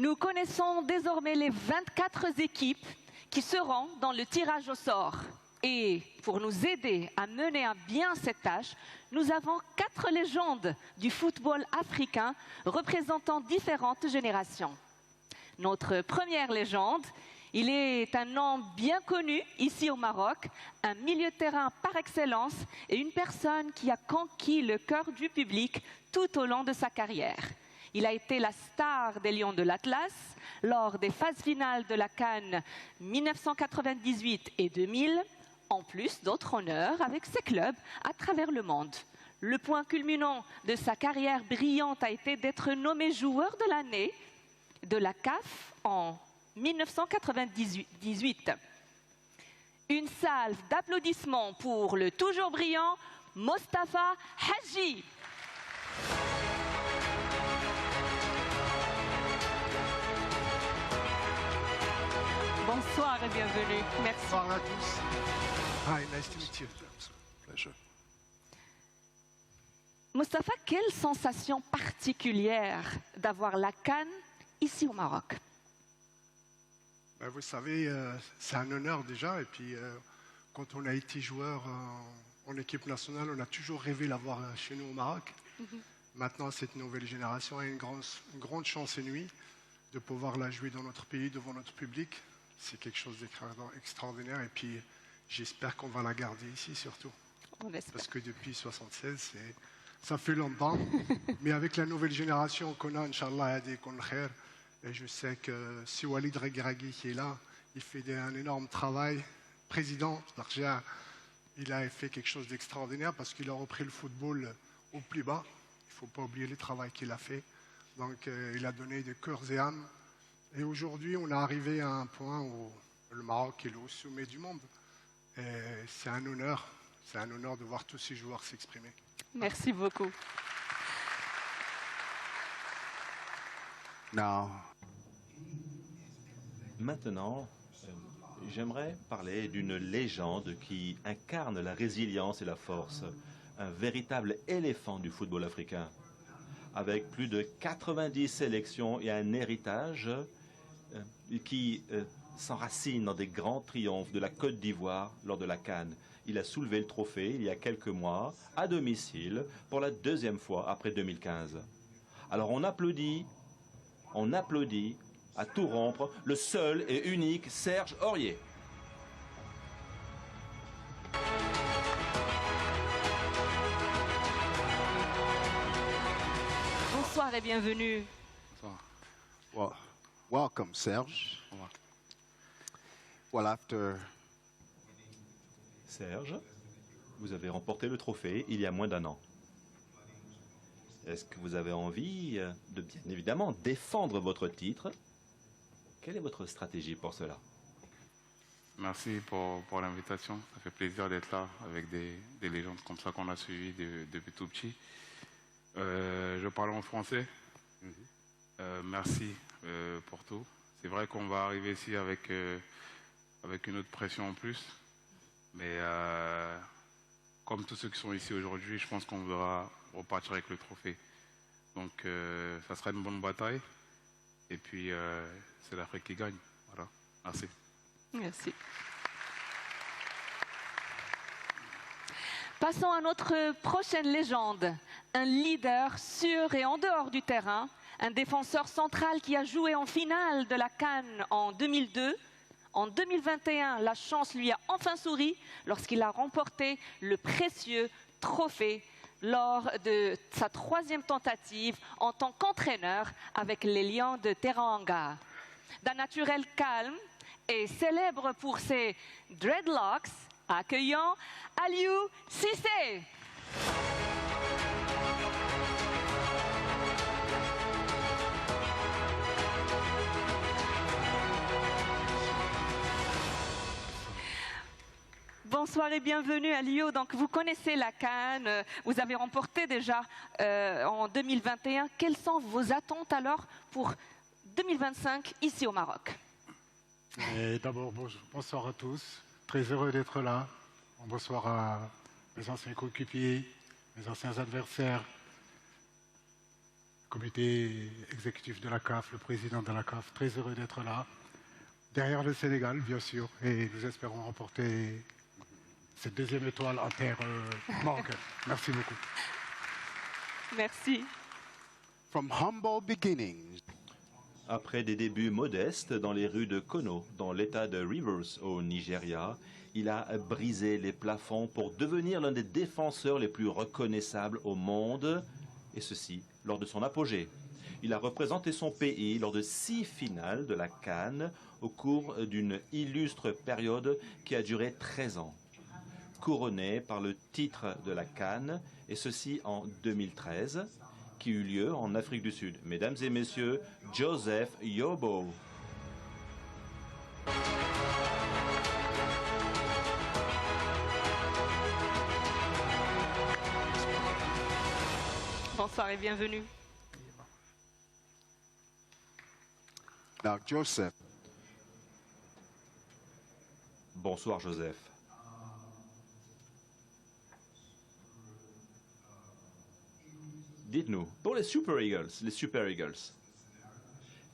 Nous connaissons désormais les 24 équipes qui seront dans le tirage au sort. Et pour nous aider à mener à bien cette tâche, nous avons 4 légendes du football africain représentant différentes générations. Notre première légende, il est un nom bien connu ici au Maroc, un milieu de terrain par excellence et une personne qui a conquis le cœur du public tout au long de sa carrière. Il a été la star des Lions de l'Atlas lors des phases finales de la CAN 1998 et 2000, en plus d'autres honneurs avec ses clubs à travers le monde. Le point culminant de sa carrière brillante a été d'être nommé joueur de l'année de la CAF en 1998. Une salve d'applaudissements pour le toujours brillant Mostafa Hadji. Bonsoir et bienvenue. Merci.
Bonsoir à tous. Hi, nice to meet you. Pleasure.
Mostafa, quelle sensation particulière d'avoir la CAN ici au Maroc?
Ben, vous savez, c'est un honneur déjà. Et puis, quand on a été joueur en équipe nationale, on a toujours rêvé l'avoir chez nous au Maroc. Maintenant, cette nouvelle génération a une grande chance inouïe de pouvoir la jouer dans notre pays, devant notre public. C'est quelque chose d'extraordinaire. Et puis, j'espère qu'on va la garder ici surtout. Parce que depuis 1976, ça fait longtemps. Mais avec la nouvelle génération qu'on a, Inch'Allah, et je sais que si Walid Regragui qui est là, il fait un énorme travail. Président d'Arja, il a fait quelque chose d'extraordinaire parce qu'il a repris le football au plus bas. Il ne faut pas oublier le travail qu'il a fait. Donc, il a donné de cœur et âme. Et aujourd'hui, on est arrivé à un point où le Maroc est au sommet du monde. Et c'est un honneur de voir tous ces joueurs s'exprimer.
Merci beaucoup.
Maintenant, j'aimerais parler d'une légende qui incarne la résilience et la force. Un véritable éléphant du football africain. Avec plus de 90 sélections et un héritage qui s'enracine dans des grands triomphes de la Côte d'Ivoire lors de la CAN. Il a soulevé le trophée il y a quelques mois à domicile pour la 2e fois après 2015. Alors on applaudit à tout rompre le seul et unique Serge Aurier.
Bonsoir et bienvenue.
Well, welcome, Serge. Well, after...
Serge, vous avez remporté le trophée il y a moins d'1 an. Est-ce que vous avez envie de, bien évidemment, défendre votre titre? Quelle est votre stratégie pour cela?
Merci pour l'invitation. Ça fait plaisir d'être là avec des légendes comme ça qu'on a suivies depuis tout petit. Je parle en français. Merci pour tout. C'est vrai qu'on va arriver ici avec une autre pression en plus. Mais comme tous ceux qui sont ici aujourd'hui, je pense qu'on voudra repartir avec le trophée. Donc ça sera une bonne bataille. Et puis c'est l'Afrique qui gagne. Voilà. Merci.
Merci. Passons à notre prochaine légende. Un leader sur et en dehors du terrain. Un défenseur central qui a joué en finale de la CAN en 2002. En 2021, la chance lui a enfin souri lorsqu'il a remporté le précieux trophée lors de sa 3e tentative en tant qu'entraîneur avec les Lions de Teranga. D'un naturel calme et célèbre pour ses dreadlocks, accueillons Aliou Cissé. Bonsoir et bienvenue à Lyon. Donc vous connaissez la CAN, vous avez remporté déjà en 2021. Quelles sont vos attentes alors pour 2025 ici au Maroc?
D'abord, bonsoir à tous. Très heureux d'être là. Bonsoir à mes anciens coéquipiers, mes anciens adversaires. comité exécutif de la CAF, le président de la CAF, très heureux d'être là. Derrière le Sénégal, bien sûr, et nous espérons remporter cette deuxième étoile en terre marocaine. Merci beaucoup.
Merci.
From humble beginnings.
Après des débuts modestes dans les rues de Kono, dans l'état de Rivers au Nigeria, il a brisé les plafonds pour devenir l'un des défenseurs les plus reconnaissables au monde, et ceci lors de son apogée. Il a représenté son pays lors de 6 finales de la CAN au cours d'une illustre période qui a duré 13 ans. Couronné par le titre de la CAN, et ceci en 2013, qui eut lieu en Afrique du Sud. Mesdames et messieurs, Joseph Yobo.
Bonsoir et bienvenue.
Now, Joseph.
Bonsoir, Joseph. Dites-nous, pour les Super Eagles,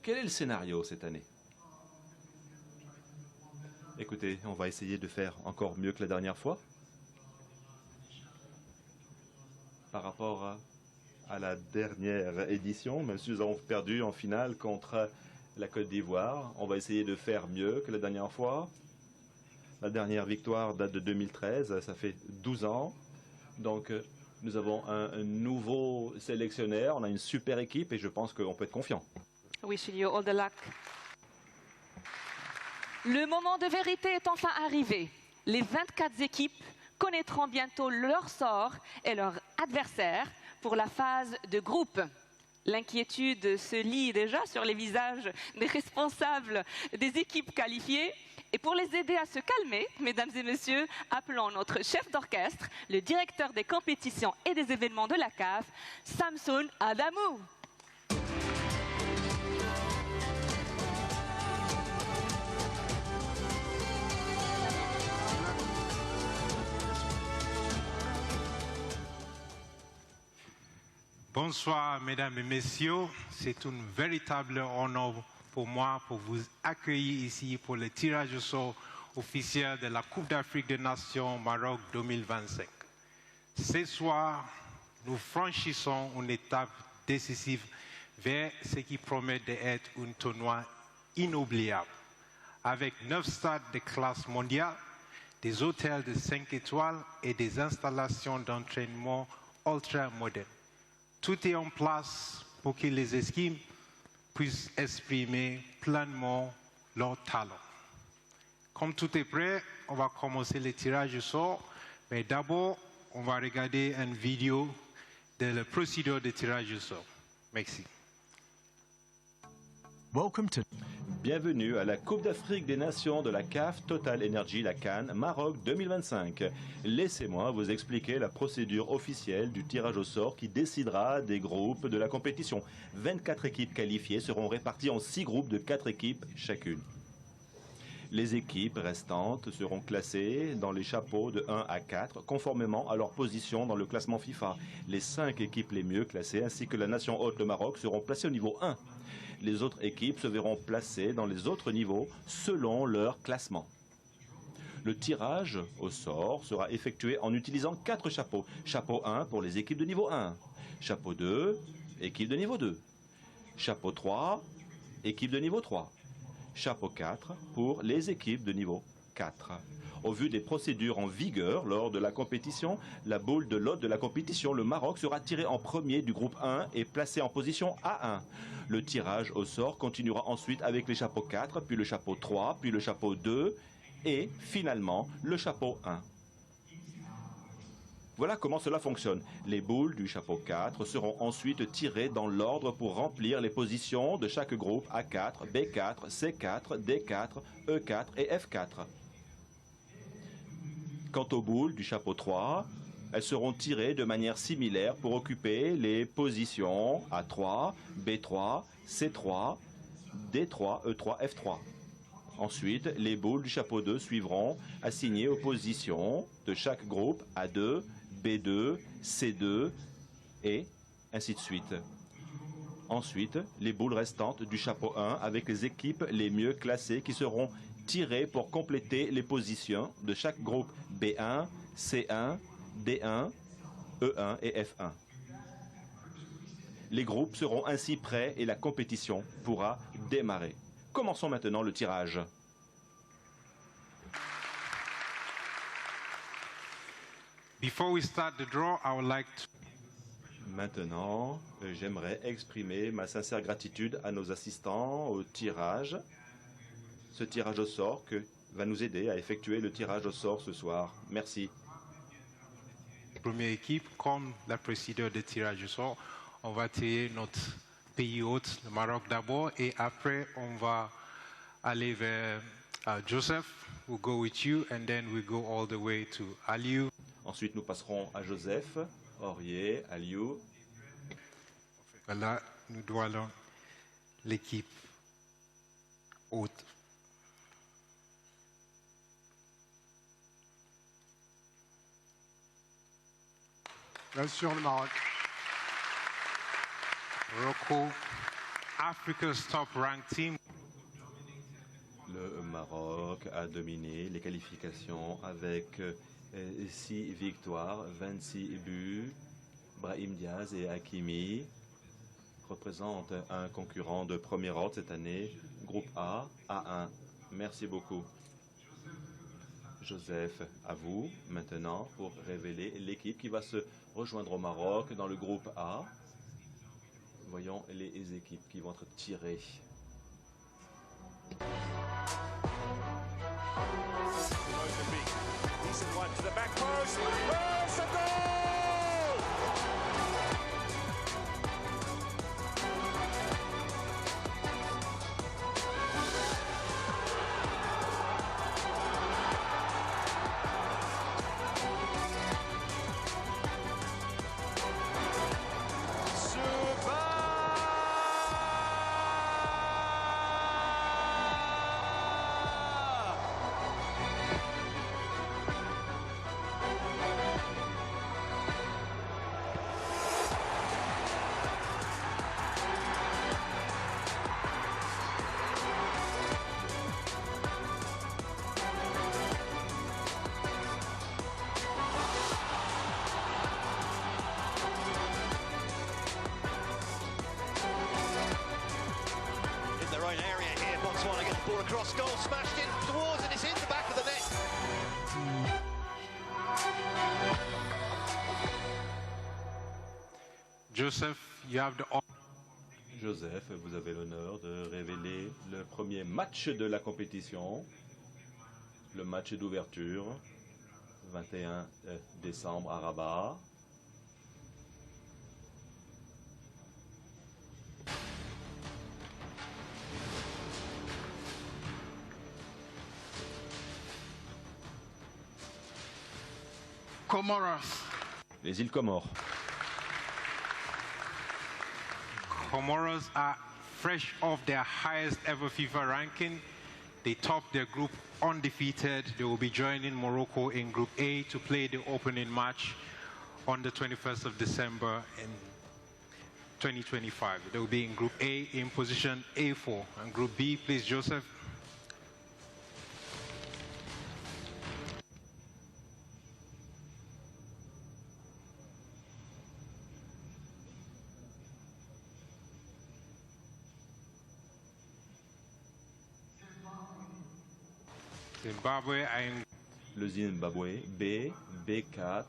quel est le scénario cette année? Écoutez, on va essayer de faire encore mieux que la dernière fois. Par rapport à la dernière édition, même si nous avons perdu en finale contre la Côte d'Ivoire, on va essayer de faire mieux que la dernière fois. La dernière victoire date de 2013, ça fait 12 ans. Donc, nous avons un nouveau sélectionneur, on a une super équipe et je pense qu'on peut être confiant.
Wishing you all the luck. Le moment de vérité est enfin arrivé. Les 24 équipes connaîtront bientôt leur sort et leur adversaire pour la phase de groupe. L'inquiétude se lit déjà sur les visages des responsables des équipes qualifiées. Et pour les aider à se calmer, mesdames et messieurs, appelons notre chef d'orchestre, le directeur des compétitions et des événements de la CAF, Samson Adamou.
Bonsoir, mesdames et messieurs. C'est un véritable honneur pour moi pour vous accueillir ici pour le tirage au sort officiel de la Coupe d'Afrique des Nations Maroc 2025. Ce soir, nous franchissons une étape décisive vers ce qui promet d'être un tournoi inoubliable. Avec 9 stades de classe mondiale, des hôtels de 5 étoiles et des installations d'entraînement ultra modernes. Tout est en place pour que les équipes puissent exprimer pleinement leur talent. Comme tout est prêt, on va commencer le tirage au sort, mais d'abord, on va regarder une vidéo de la procédure de tirage au sort. Merci.
Bienvenue à la Coupe d'Afrique des Nations de la CAF Total Energy, la CAN, Maroc 2025. Laissez-moi vous expliquer la procédure officielle du tirage au sort qui décidera des groupes de la compétition. 24 équipes qualifiées seront réparties en 6 groupes de 4 équipes chacune. Les équipes restantes seront classées dans les chapeaux de 1 à 4, conformément à leur position dans le classement FIFA. Les 5 équipes les mieux classées, ainsi que la nation hôte, le Maroc, seront placées au niveau 1. Les autres équipes se verront placées dans les autres niveaux selon leur classement. Le tirage au sort sera effectué en utilisant 4 chapeaux. Chapeau 1 pour les équipes de niveau 1. Chapeau 2, équipe de niveau 2. Chapeau 3, équipe de niveau 3. Chapeau 4 pour les équipes de niveau 4. Au vu des procédures en vigueur lors de la compétition, la boule de l'hôte de la compétition, le Maroc, sera tiré en premier du groupe 1 et placé en position A1. Le tirage au sort continuera ensuite avec les chapeaux 4, puis le chapeau 3, puis le chapeau 2 et finalement le chapeau 1. Voilà comment cela fonctionne. Les boules du chapeau 4 seront ensuite tirées dans l'ordre pour remplir les positions de chaque groupe A4, B4, C4, D4, E4 et F4. Quant aux boules du chapeau 3, elles seront tirées de manière similaire pour occuper les positions A3, B3, C3, D3, E3, F3. Ensuite, les boules du chapeau 2 suivront, assignées aux positions de chaque groupe A2, B2, C2 et ainsi de suite. Ensuite, les boules restantes du chapeau 1 avec les équipes les mieux classées qui seront tirées pour compléter les positions de chaque groupe B1, C1, D1, E1 et F1. Les groupes seront ainsi prêts et la compétition pourra démarrer. Commençons maintenant le tirage.
Before we start the draw, I would like to...
Maintenant, j'aimerais exprimer ma sincère gratitude à nos assistants au tirage. Ce tirage au sort va nous aider à effectuer le tirage au sort ce soir. Merci.
Première équipe, comme la procédure de tirage au sort, on va tirer notre pays hôte, le Maroc d'abord, et après on va aller vers Joseph. We'll go with you, and then we go all the way to Aliou.
Ensuite, nous passerons à Joseph, Aurier, Aliou.
Voilà, nous allons l'équipe haute.
Bien sûr, le Maroc.
Morocco, Africa's top ranked team.
Le Maroc a dominé les qualifications avec 6 victoires, 26 buts. Brahim Diaz et Hakimi représentent un concurrent de premier ordre cette année, groupe A, A1. Merci beaucoup. Joseph, à vous maintenant pour révéler l'équipe qui va se rejoindre au Maroc dans le groupe A. Voyons les équipes qui vont être tirées.
Cross goal smashed in towards and it's in the back of the net.
Joseph, you have the...
Joseph, vous avez l'honneur de révéler le premier match de la compétition, le match d'ouverture, 21 décembre à Rabat.
Comoros.
Les îles Comores.
Comoros are fresh off their highest ever FIFA ranking. They topped their group undefeated. They will be joining Morocco in Group A to play the opening match on the 21st of December in 2025. They will be in Group A in position A4. And Group B, please, Joseph. Zimbabwe
Le Zimbabwe, B, B4.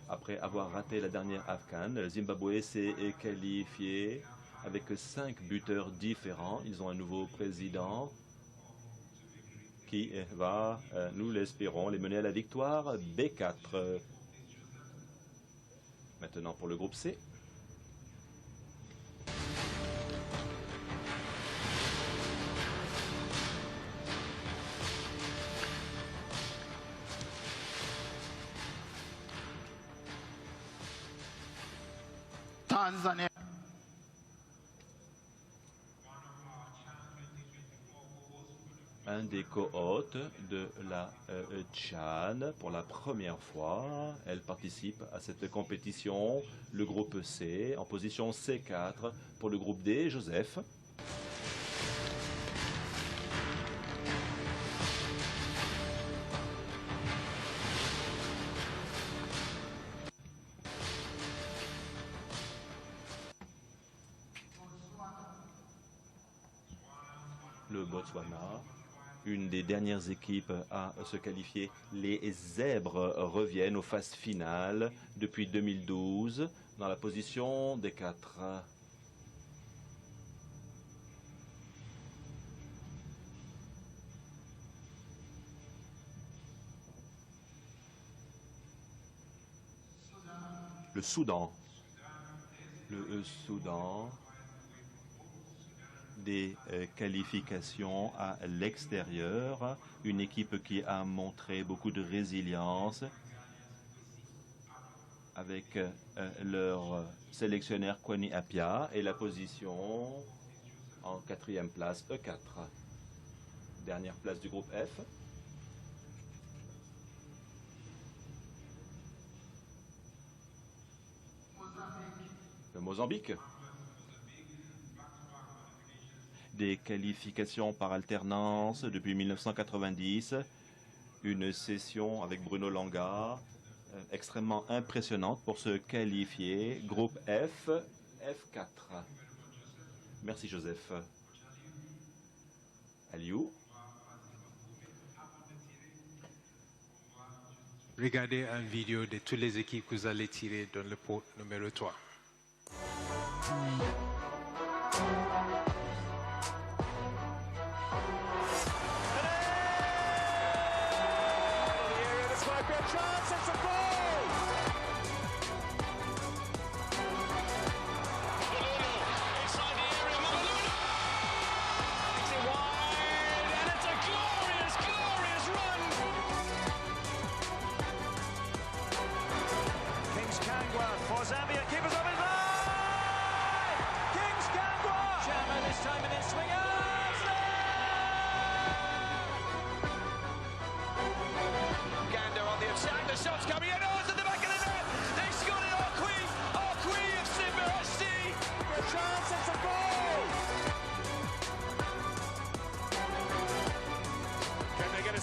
Après avoir raté la dernière Afghan, le Zimbabwe s'est qualifié avec 5 buteurs différents. Ils ont un nouveau président qui va, nous l'espérons, les mener à la victoire. B4. Maintenant pour le groupe C.
Tanzania.
Un des co-hôtes de la Tchad. Pour la première fois, elle participe à cette compétition. Le groupe C, en position C4. Pour le groupe D, Joseph. Le Botswana, une des dernières équipes à se qualifier. Les Zèbres reviennent aux phases finales depuis 2012 dans la position des 4. Le Soudan. Le Soudan. Des qualifications à l'extérieur, une équipe qui a montré beaucoup de résilience avec leur sélectionneur Kwani Appiah et la position en 4e place E4. Dernière place du groupe F. Le Mozambique. Des qualifications par alternance depuis 1990, une session avec Bruno Langa extrêmement impressionnante pour se qualifier. Groupe F, F4. Merci Joseph. Aliou.
Regardez une vidéo de toutes les équipes que vous allez tirer dans le pot numéro 3.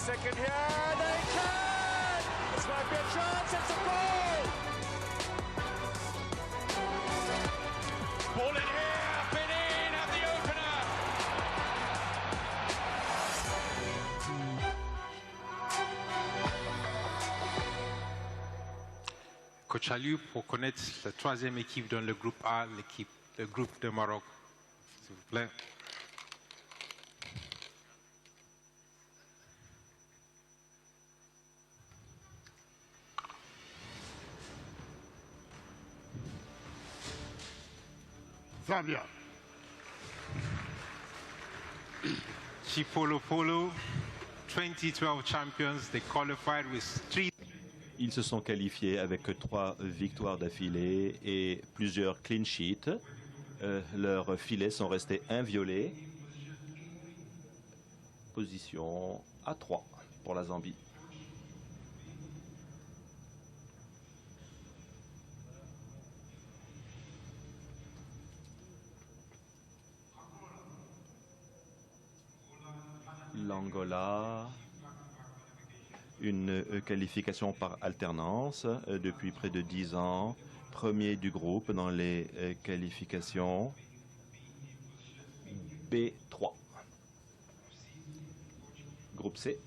Second here, they can! This might be a chance, it's a goal! Ball in here, Benin have the opener!
Coach Aliou, pour connaître la troisième équipe dans le groupe A, le groupe de Maroc, s'il vous plaît.
Zambia.
Chipolo Polo, 2012 champions, they qualified with 3.
Ils se sont qualifiés avec 3 victoires d'affilée et plusieurs clean sheets. Leurs filets sont restés inviolés. Position A3 pour la Zambie. L'Angola, une qualification par alternance depuis près de 10 ans, premier du groupe dans les qualifications B3. Groupe C.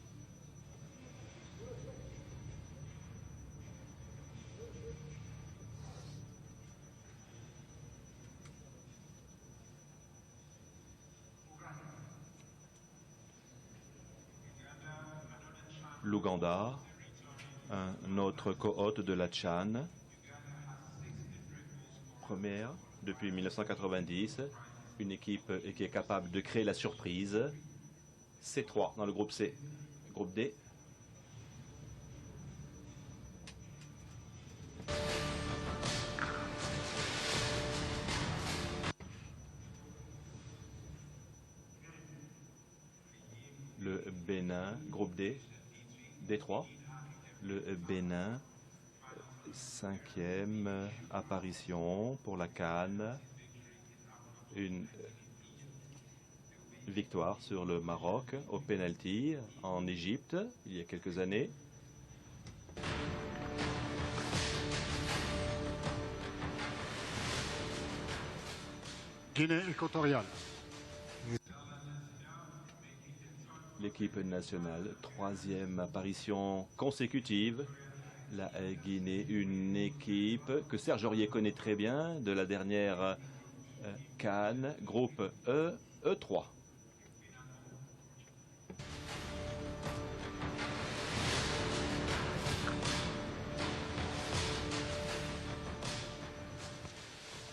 L'Ouganda, un autre co-hôte de la Tchad, première depuis 1990, une équipe qui est capable de créer la surprise. C3 dans le groupe C. Groupe D. Le Bénin, groupe D, D3. Le Bénin, 5e apparition pour la CAN. Une victoire sur le Maroc au penalty en Égypte il y a quelques années.
Guinée équatoriale.
L'équipe nationale, 3e apparition consécutive. La Guinée, une équipe que Serge Aurier connaît très bien de la dernière CAN, groupe E, E3.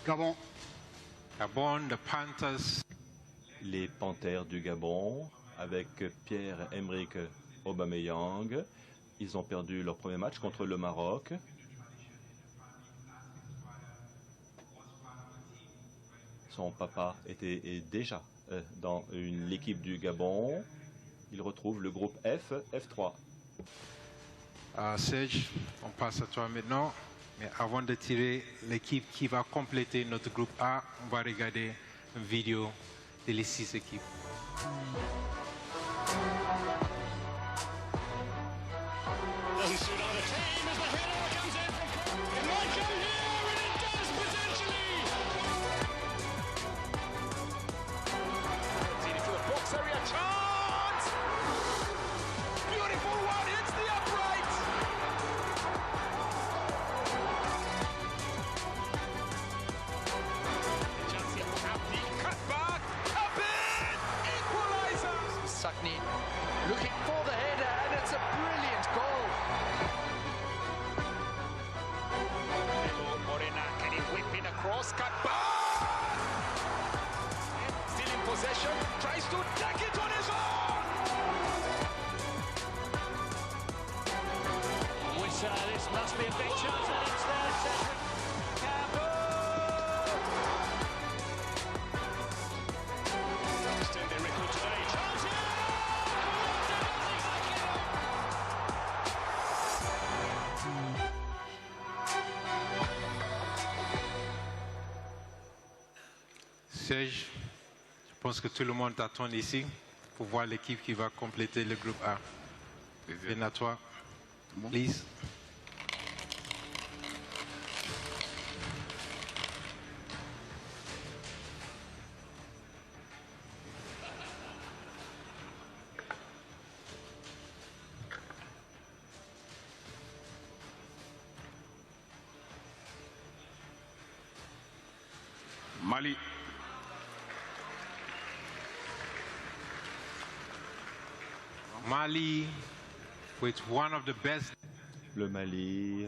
Gabon.
Gabon, the Panthers.
Les Panthères du Gabon, avec Pierre-Emerick Aubameyang. Ils ont perdu leur premier match contre le Maroc. Son papa était déjà dans l'équipe du Gabon. Il retrouve le groupe F, F3.
Serge, on passe à toi maintenant. Mais avant de tirer l'équipe qui va compléter notre groupe A, on va regarder une vidéo de les 6 équipes.
Sakni looking for the header, and it's a brilliant goal. Morena, can he whip in across? Cut back! Still in possession, tries to take it on his own! This must be a big chance, and it's there, Cedric Campbell! Extend their record today, chance here!
Serge, je pense que tout le monde t'attend ici pour voir l'équipe qui va compléter le groupe A. Viens à toi, please.
Mali.
Mali, with one of the best.
Le Mali,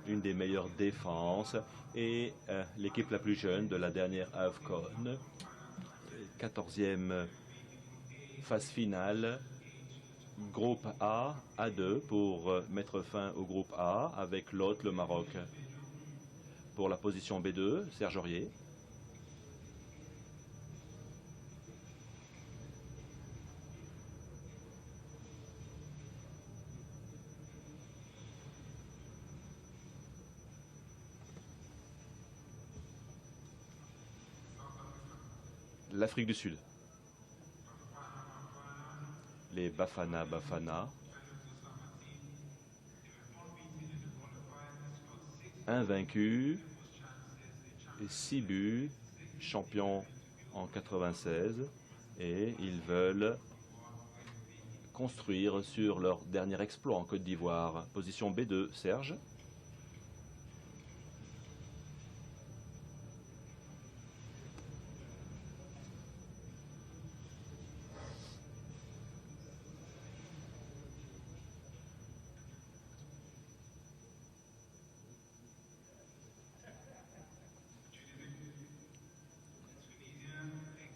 une des meilleures défenses et l'équipe la plus jeune de la dernière AFCON. 14e phase finale, groupe A, A2 pour mettre fin au groupe A avec l'hôte, le Maroc. Pour la position B2, Serge Aurier. L'Afrique du Sud. Les Bafana Bafana. Invaincus. Et 6 buts. Champions en 96. Et ils veulent construire sur leur dernier exploit en Côte d'Ivoire. Position B2, Serge.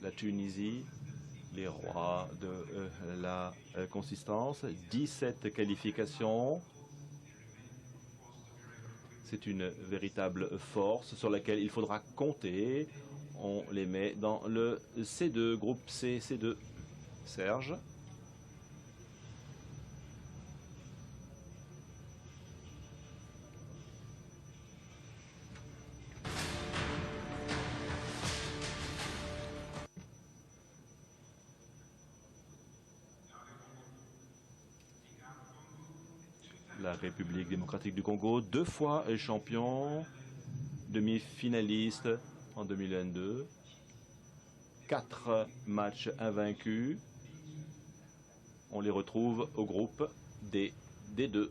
La Tunisie, les rois de la consistance, 17 qualifications. C'est une véritable force sur laquelle il faudra compter. On les met dans le C2, groupe C, C2. Serge. la République démocratique du Congo, 2 fois champion, demi-finaliste en 2022, 4 matchs invaincus. On les retrouve au groupe D2.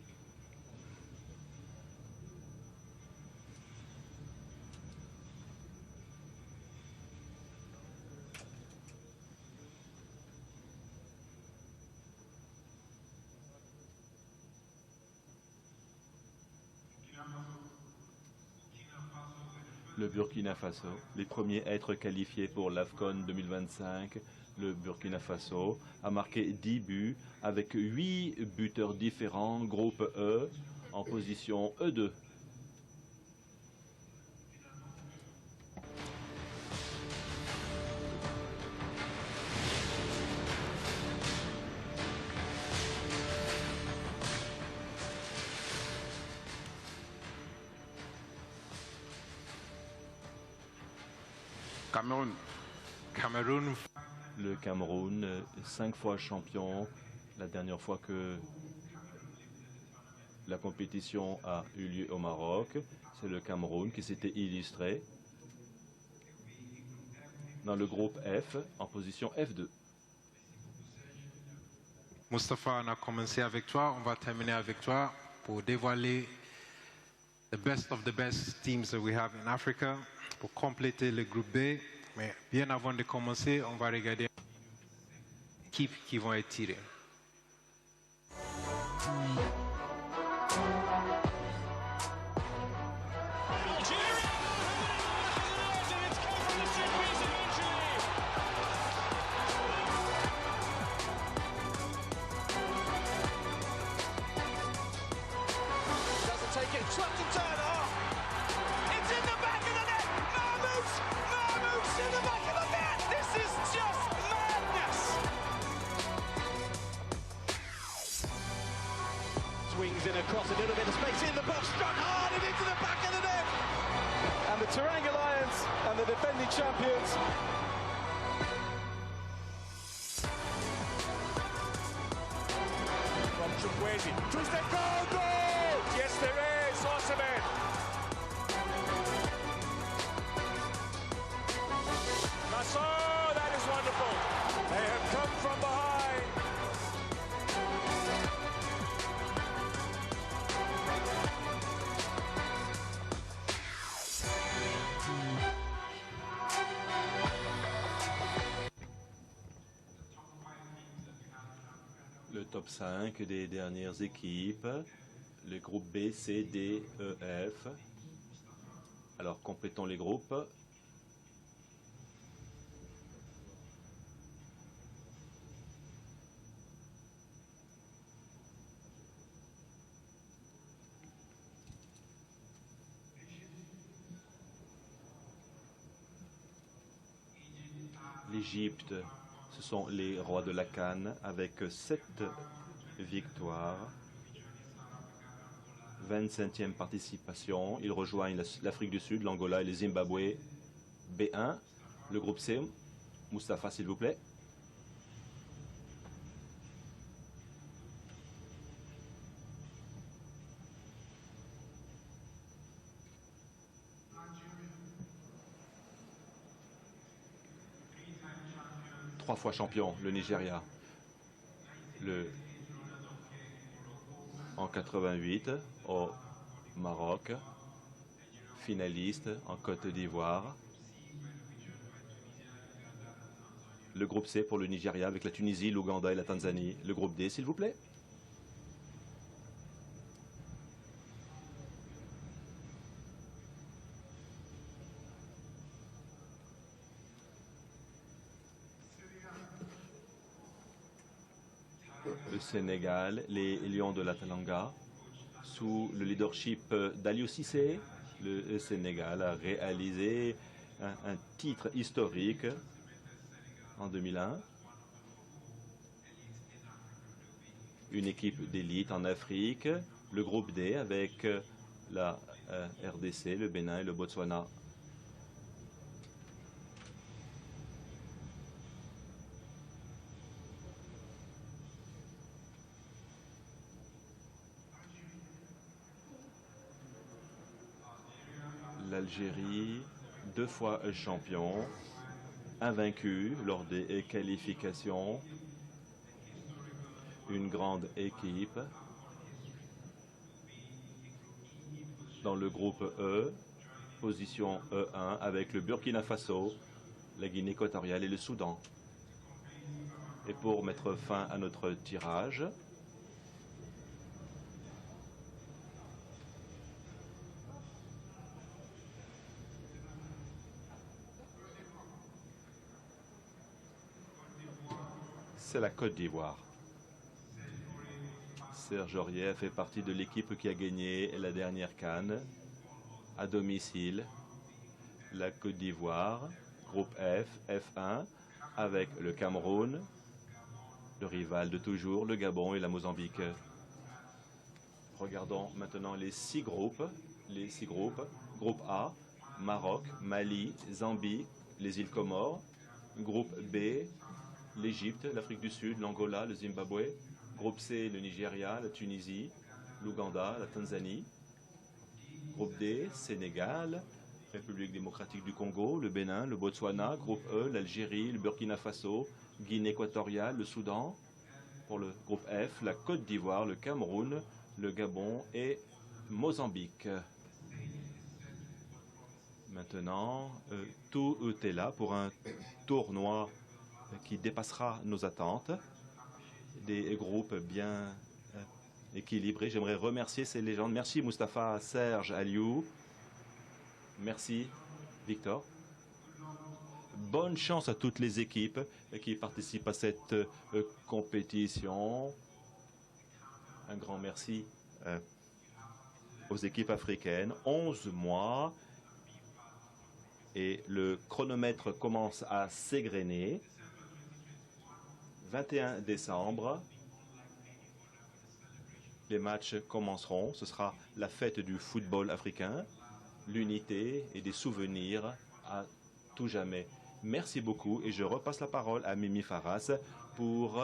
Le Burkina Faso, les premiers à être qualifiés pour l'AFCON 2025. Le Burkina Faso a marqué 10 buts avec 8 buteurs différents, groupe E, en position E2.
Cameroun.
Le Cameroun, 5 fois champion. La dernière fois que la compétition a eu lieu au Maroc, c'est le Cameroun qui s'était illustré dans le groupe F, en position F2.
Moustapha, on a commencé avec toi, on va terminer avec toi pour dévoiler the best of the best teams that we have in Africa, pour compléter le groupe B. Mais bien avant de commencer, on va regarder les équipes qui vont être tirées.
Swings in across a little bit of space in the box, struck hard and into the back of the net. And the Teranga Lions and the defending champions. From Chukwueze, two-step goal, goal! Yes, there is, Osimhen. Nassau, that is wonderful. They have come from behind.
Le top 5 des dernières équipes, le groupe B, C, D, E, F. Alors, complétons les groupes. L'Égypte, ce sont les rois de la CAN avec 7 victoires, 25e participation. Ils rejoignent l'Afrique du Sud, l'Angola et le Zimbabwe. B1, le groupe C. Moustapha, s'il vous plaît. Trois fois champion, le Nigeria. En 88 au Maroc, finaliste en Côte d'Ivoire. Le groupe C pour le Nigeria avec la Tunisie, l'Ouganda et la Tanzanie. Le groupe D, s'il vous plaît. Le Sénégal, les Lions de la Teranga, sous le leadership d'Aliou Cissé, le Sénégal a réalisé un titre historique en 2001. Une équipe d'élite en Afrique, le groupe D avec la RDC, le Bénin et le Botswana. l'Algérie, 2 fois champion, invaincu lors des qualifications, une grande équipe. Dans le groupe E, position E1 avec le Burkina Faso, la Guinée équatoriale et le Soudan. Et pour mettre fin à notre tirage, c'est la Côte d'Ivoire. Serge Aurier fait partie de l'équipe qui a gagné la dernière CAN à domicile. La Côte d'Ivoire, groupe F, F1, avec le Cameroun, le rival de toujours, le Gabon et la Mozambique. Regardons maintenant les 6 groupes. Les 6 groupes. Groupe A, Maroc, Mali, Zambie, les îles Comores. Groupe B, l'Égypte, l'Afrique du Sud, l'Angola, le Zimbabwe. Groupe C, le Nigeria, la Tunisie, l'Ouganda, la Tanzanie. Groupe D, Sénégal, République démocratique du Congo, le Bénin, le Botswana. Groupe E, l'Algérie, le Burkina Faso, Guinée équatoriale, le Soudan. Pour le groupe F, la Côte d'Ivoire, le Cameroun, le Gabon et Mozambique. Maintenant, tout est là pour un tournoi qui dépassera nos attentes. Des groupes bien équilibrés. J'aimerais remercier ces légendes. Merci Mustapha, Serge, Aliou. Merci Victor. Bonne chance à toutes les équipes qui participent à cette compétition. Un grand merci aux équipes africaines. 11 mois et le chronomètre commence à s'égrener. 21 décembre, les matchs commenceront. Ce sera la fête du football africain, l'unité et des souvenirs à tout jamais. Merci beaucoup et je repasse la parole à Mimi Faras pour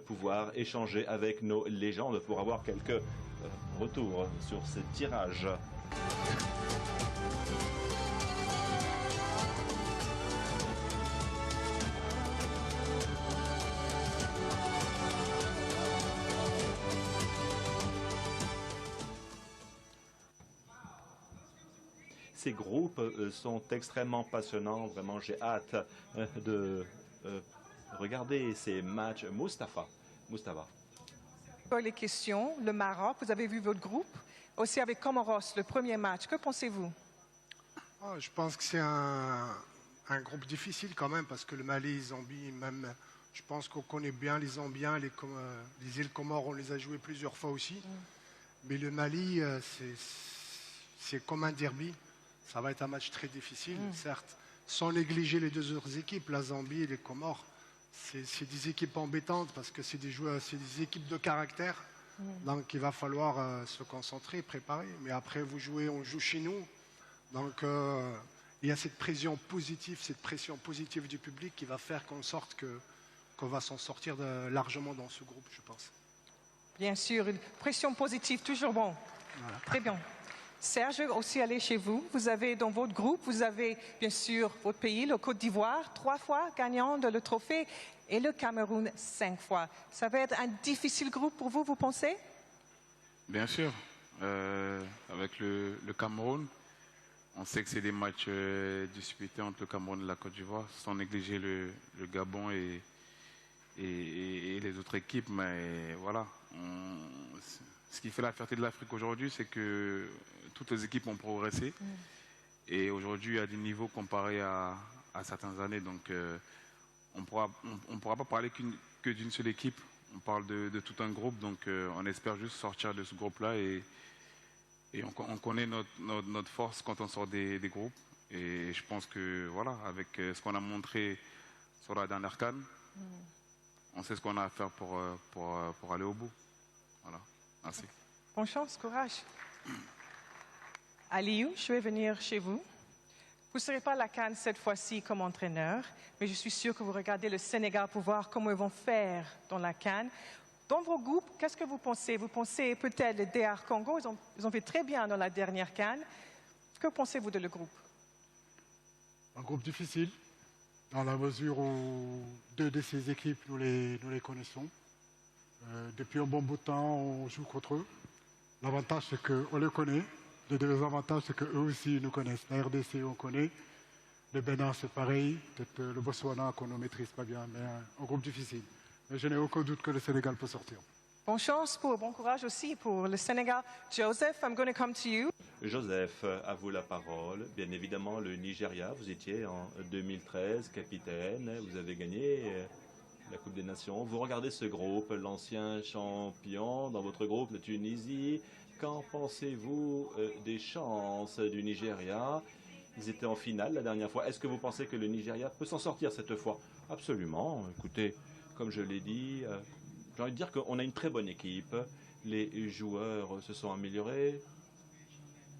pouvoir échanger avec nos légendes, pour avoir quelques retours sur ce tirage. Ces groupes sont extrêmement passionnants. Vraiment, j'ai hâte de regarder ces matchs. Mustapha.
Pour les questions, le Maroc, vous avez vu votre groupe. Aussi avec Comoros, le premier match. Que pensez-vous?
Je pense que c'est un groupe difficile quand même, parce que le Mali, Zambie, même, je pense qu'on connaît bien les Zambiens, les îles Comores, on les a joués plusieurs fois aussi. Mais le Mali, c'est comme un derby. Ça va être un match très difficile, certes, sans négliger les 2 autres équipes, la Zambie et les Comores. C'est des équipes embêtantes parce que c'est des joueurs, c'est des équipes de caractère. Donc il va falloir se concentrer, préparer. Mais après, on joue chez nous. Donc il y a cette pression positive du public qui va faire qu'on va s'en sortir largement dans ce groupe, je pense.
Bien sûr, une pression positive, toujours bon. Voilà. Très bien. Serge, aussi aller chez vous. Vous avez dans votre groupe, vous avez bien sûr votre pays, le Côte d'Ivoire, 3 fois gagnant de le trophée, et le Cameroun 5 fois. Ça va être un difficile groupe pour vous, vous pensez?
Bien sûr. Avec le Cameroun, on sait que c'est des matchs disputés entre le Cameroun et la Côte d'Ivoire, sans négliger le Gabon et les autres équipes. Mais voilà, ce qui fait la fierté de l'Afrique aujourd'hui, c'est que toutes les équipes ont progressé. Et aujourd'hui, il y a des niveaux comparés à certaines années. Donc, on pourra pas parler que d'une seule équipe. On parle de tout un groupe. Donc, on espère juste sortir de ce groupe-là. Et on connaît notre force quand on sort des groupes. Et je pense que, voilà, avec ce qu'on a montré sur la dernière CAN, on sait ce qu'on a à faire pour aller au bout. Voilà. Merci.
Bonne chance, courage. Aliou, je vais venir chez vous. Vous ne serez pas à la CAN cette fois-ci comme entraîneur, mais je suis sûr que vous regardez le Sénégal pour voir comment ils vont faire dans la CAN. Dans vos groupes, qu'est-ce que vous pensez? Vous pensez peut-être le DR Congo, ils ont fait très bien dans la dernière CAN. Que pensez-vous de le groupe?
Un groupe difficile, dans la mesure où 2 de ces équipes, nous les connaissons. Depuis un bon bout de temps, on joue contre eux. L'avantage, c'est qu'on les connaît. Le désavantage, c'est qu'eux aussi nous connaissent. La RDC, on connaît. Le Bénin, c'est pareil. Peut-être le Botswana, qu'on ne maîtrise pas bien, mais un groupe difficile. Mais je n'ai aucun doute que le Sénégal peut sortir.
Bonne chance, bon courage aussi pour le Sénégal. Joseph, I'm going to come to you.
Joseph, à vous la parole. Bien évidemment, le Nigeria, vous étiez en 2013 capitaine, vous avez gagné la Coupe des Nations. Vous regardez ce groupe, l'ancien champion dans votre groupe, la Tunisie. Qu'en pensez-vous des chances du Nigeria? Ils étaient en finale la dernière fois. Est-ce que vous pensez que le Nigeria peut s'en sortir cette fois? Absolument. Écoutez, comme je l'ai dit, j'ai envie de dire qu'on a une très bonne équipe. Les joueurs se sont améliorés.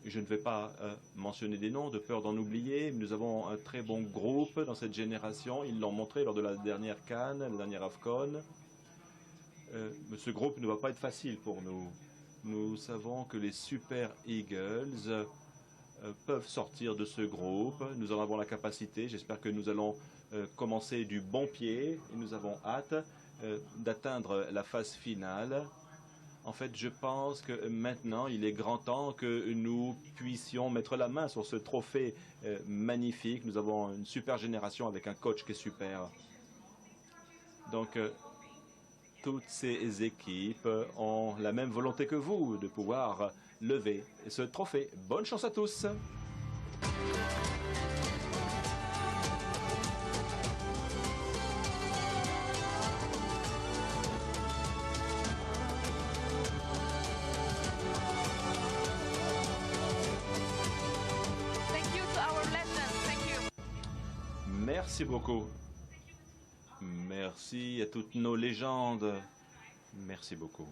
Je ne vais pas mentionner des noms, de peur d'en oublier. Nous avons un très bon groupe dans cette génération. Ils l'ont montré lors de la dernière CAN, la dernière AFCON. Ce groupe ne va pas être facile pour nous. Nous savons que les Super Eagles peuvent sortir de ce groupe. Nous en avons la capacité. J'espère que nous allons commencer du bon pied. Et nous avons hâte d'atteindre la phase finale. En fait, je pense que maintenant, il est grand temps que nous puissions mettre la main sur ce trophée magnifique. Nous avons une super génération avec un coach qui est super. Donc, toutes ces équipes ont la même volonté que vous de pouvoir lever ce trophée. Bonne chance à tous. Merci beaucoup. Merci à toutes nos légendes. Merci beaucoup.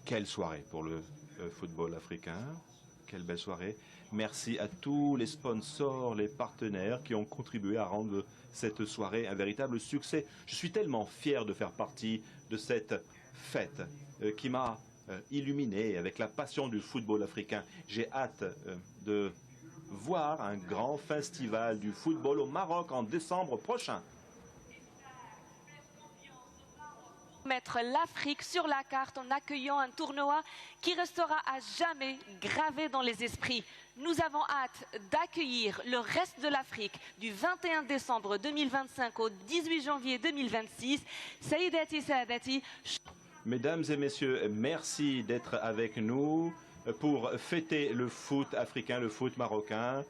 Quelle soirée pour le football africain. Quelle belle soirée. Merci à tous les sponsors, les partenaires qui ont contribué à rendre cette soirée un véritable succès. Je suis tellement fier de faire partie de cette fête qui m'a illuminé avec la passion du football africain. J'ai hâte de voir un grand festival du football au Maroc en décembre prochain.
Mettre l'Afrique sur la carte en accueillant un tournoi qui restera à jamais gravé dans les esprits. Nous avons hâte d'accueillir le reste de l'Afrique du 21 décembre 2025 au 18 janvier 2026. Saïdati Saadati.
Mesdames et messieurs, merci d'être avec nous pour fêter le foot africain, le foot marocain.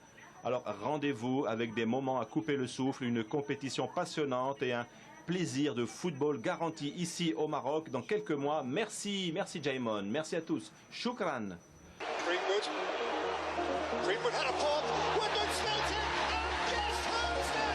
Alors rendez-vous avec des moments à couper le souffle, une compétition passionnante et un plaisir de football garanti ici au Maroc dans quelques mois. Merci, merci Jaimon, merci à tous. Shukran.
Greenwood had a ball. Woodward smelt it. And guess who's there?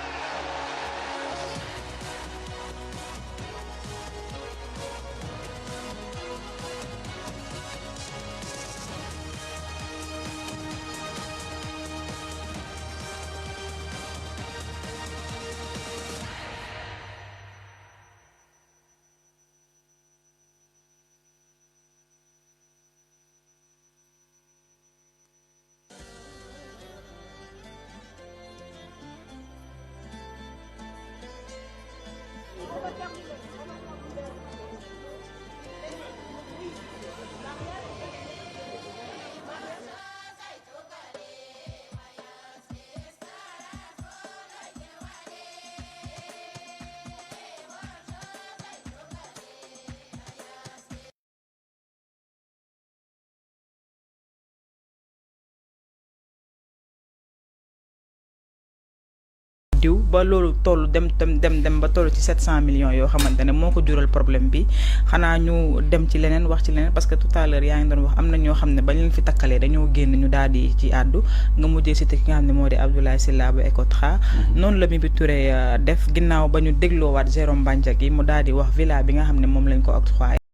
diw ba loolu toll dem ba toll ci 700 millions yoo xamante ne moo ko jural problème bi xanaa ñu dem ci leneen wax ci leneen parce que tout à l'heure yaa ngi doon wax am na ñoo xam ne bañ leen fi takkalee dañoo génn ñu daal di ci àddu nga mujjee cité ki nga xam ne moo di Abdoulaye Sylla bu Ecotra noonu la Mimi Touré def ginnaaw ba ñu dégloowaat Jérôme Bandiaky mu daal di wax villa bi nga xam ne moom lañ ko octroyé